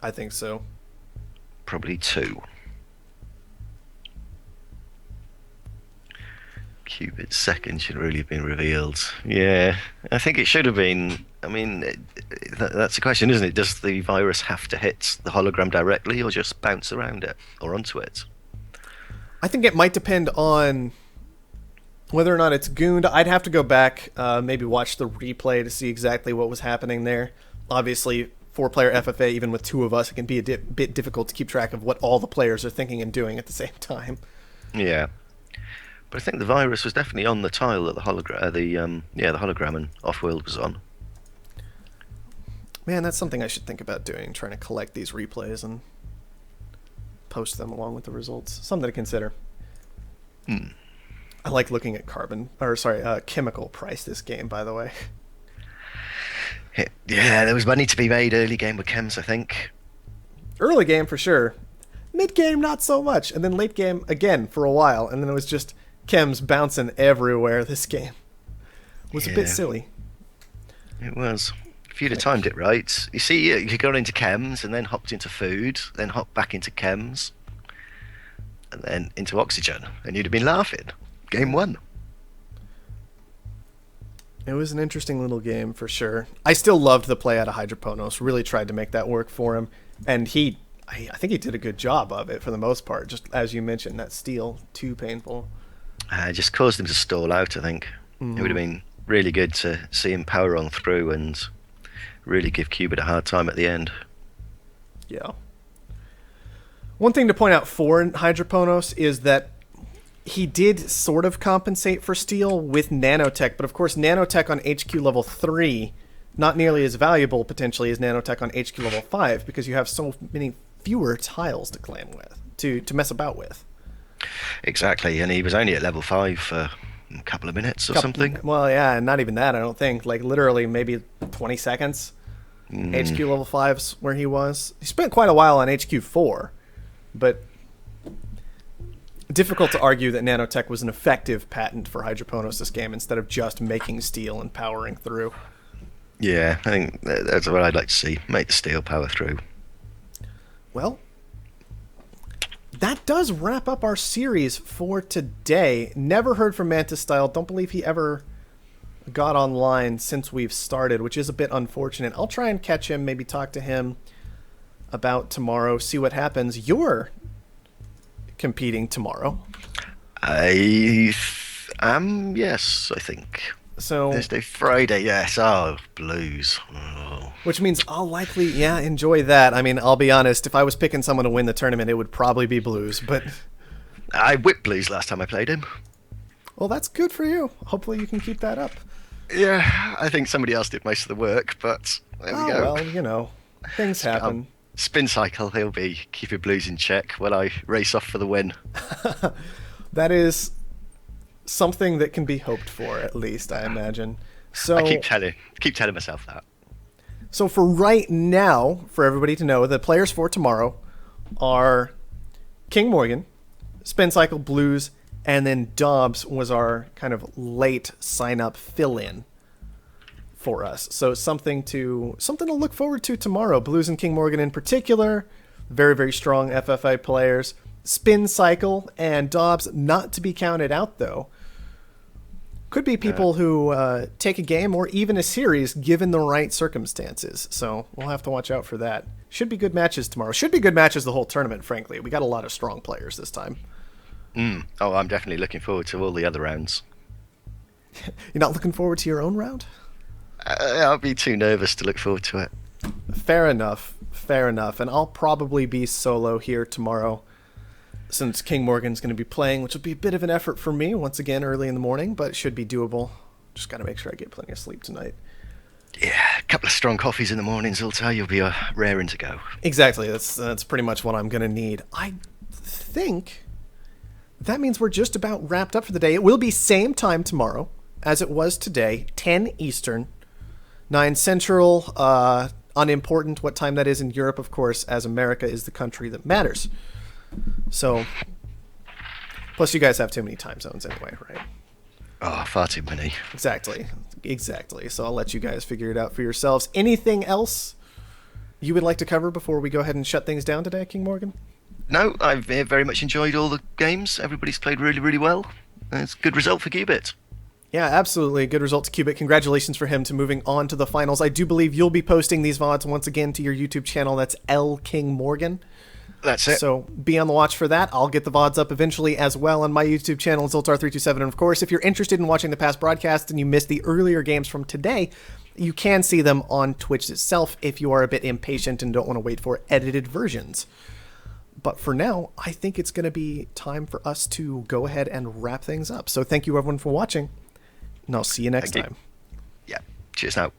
I think so. Probably 2. Qubit's second should really have been revealed. Yeah, I think it should have been. I mean, that's the question, isn't it? Does the virus have to hit the hologram directly or just bounce around it or onto it? I think it might depend on whether or not it's gooned. I'd have to go back, maybe watch the replay to see exactly what was happening there. Obviously, 4-player FFA, even with 2 of us, it can be a bit difficult to keep track of what all the players are thinking and doing at the same time. Yeah. But I think the virus was definitely on the tile that the hologram, the hologram and Offworld was on. Man, that's something I should think about doing, trying to collect these replays and post them along with the results. Something to consider. I like looking at chemical price this game, by the way. Yeah, there was money to be made early game with chems, I think. Early game for sure. Mid game, not so much. And then late game, again, for a while. And then it was just chems bouncing everywhere this game. It was a bit silly. It was. If you'd have timed it right. You see, you got into chems and then hopped into food, then hopped back into chems, and then into oxygen, and you'd have been laughing. Game 1. It was an interesting little game for sure. I still loved the play out of Hydroponos. Really tried to make that work for him. And I think he did a good job of it for the most part. Just as you mentioned, that steal, too painful. Just caused him to stall out, I think. It would have been really good to see him power on through and really give Qubit a hard time at the end. Yeah. One thing to point out for Hydroponos is that he did sort of compensate for steal with nanotech, but of course nanotech on HQ level 3, not nearly as valuable potentially as nanotech on HQ level 5 because you have so many fewer tiles to claim with, to mess about with. Exactly, and he was only at level 5 for a couple of minutes or something. Well, yeah, and not even that, I don't think. Like, literally maybe 20 seconds. HQ level 5's where he was. He spent quite a while on HQ 4, but difficult to argue that nanotech was an effective patent for Hydroponos this game instead of just making steel and powering through. Yeah, I think that's what I'd like to see. Make the steel power through. Well, that does wrap up our series for today. Never heard from Mantis Style. Don't believe he ever got online since we've started, which is a bit unfortunate. I'll try and catch him, maybe talk to him about tomorrow, see what happens. You're competing tomorrow. I am, yes, I think. So, Thursday, Friday, yes. Oh, blues. Oh. which means I'll likely, enjoy that. I mean, I'll be honest, if I was picking someone to win the tournament, it would probably be Blues, but... I whipped blues last time I played him. Well, that's good for you. Hopefully you can keep that up. Yeah, I think somebody else did most of the work, but there we go. Well, things happen. Spin cycle, he'll be keeping blues in check while I race off for the win. That is something that can be hoped for, at least, I imagine. So I keep telling myself that. So for right now, for everybody to know, the players for tomorrow are King Morgan, Spin Cycle, Blues, and then Dobbs was our kind of late sign-up fill-in for us. So something to look forward to tomorrow. Blues and King Morgan in particular, very, very strong FFA players. Spin Cycle and Dobbs not to be counted out, though. Could be people who take a game or even a series given the right circumstances. So we'll have to watch out for that. Should be good matches tomorrow. Should be good matches the whole tournament, frankly. We got a lot of strong players this time. Oh, I'm definitely looking forward to all the other rounds. You're not looking forward to your own round? I'll be too nervous to look forward to it. Fair enough. And I'll probably be solo here tomorrow since King Morgan's going to be playing, which will be a bit of an effort for me, once again, early in the morning, but it should be doable. Just got to make sure I get plenty of sleep tonight. Yeah, a couple of strong coffees in the mornings will tell you'll be raring to go. Exactly. That's pretty much what I'm going to need. I think that means we're just about wrapped up for the day. It will be same time tomorrow as it was today, 10 Eastern, 9 Central, unimportant what time that is in Europe, of course, as America is the country that matters. So, plus you guys have too many time zones anyway, right? Oh, far too many. Exactly. So I'll let you guys figure it out for yourselves. Anything else you would like to cover before we go ahead and shut things down today, King Morgan? No, I've very much enjoyed all the games. Everybody's played really, really well. It's a good result for Qubit. Yeah, absolutely. Good result to Qubit. Congratulations for him to moving on to the finals. I do believe you'll be posting these VODs once again to your YouTube channel. That's L King Morgan. That's it. So be on the watch for that. I'll get the VODs up eventually as well on my YouTube channel, Zoltar327. And of course, if you're interested in watching the past broadcasts and you missed the earlier games from today, you can see them on Twitch itself if you are a bit impatient and don't want to wait for edited versions. But for now, I think it's going to be time for us to go ahead and wrap things up. So thank you everyone for watching, and I'll see you next time. Yeah. Cheers now.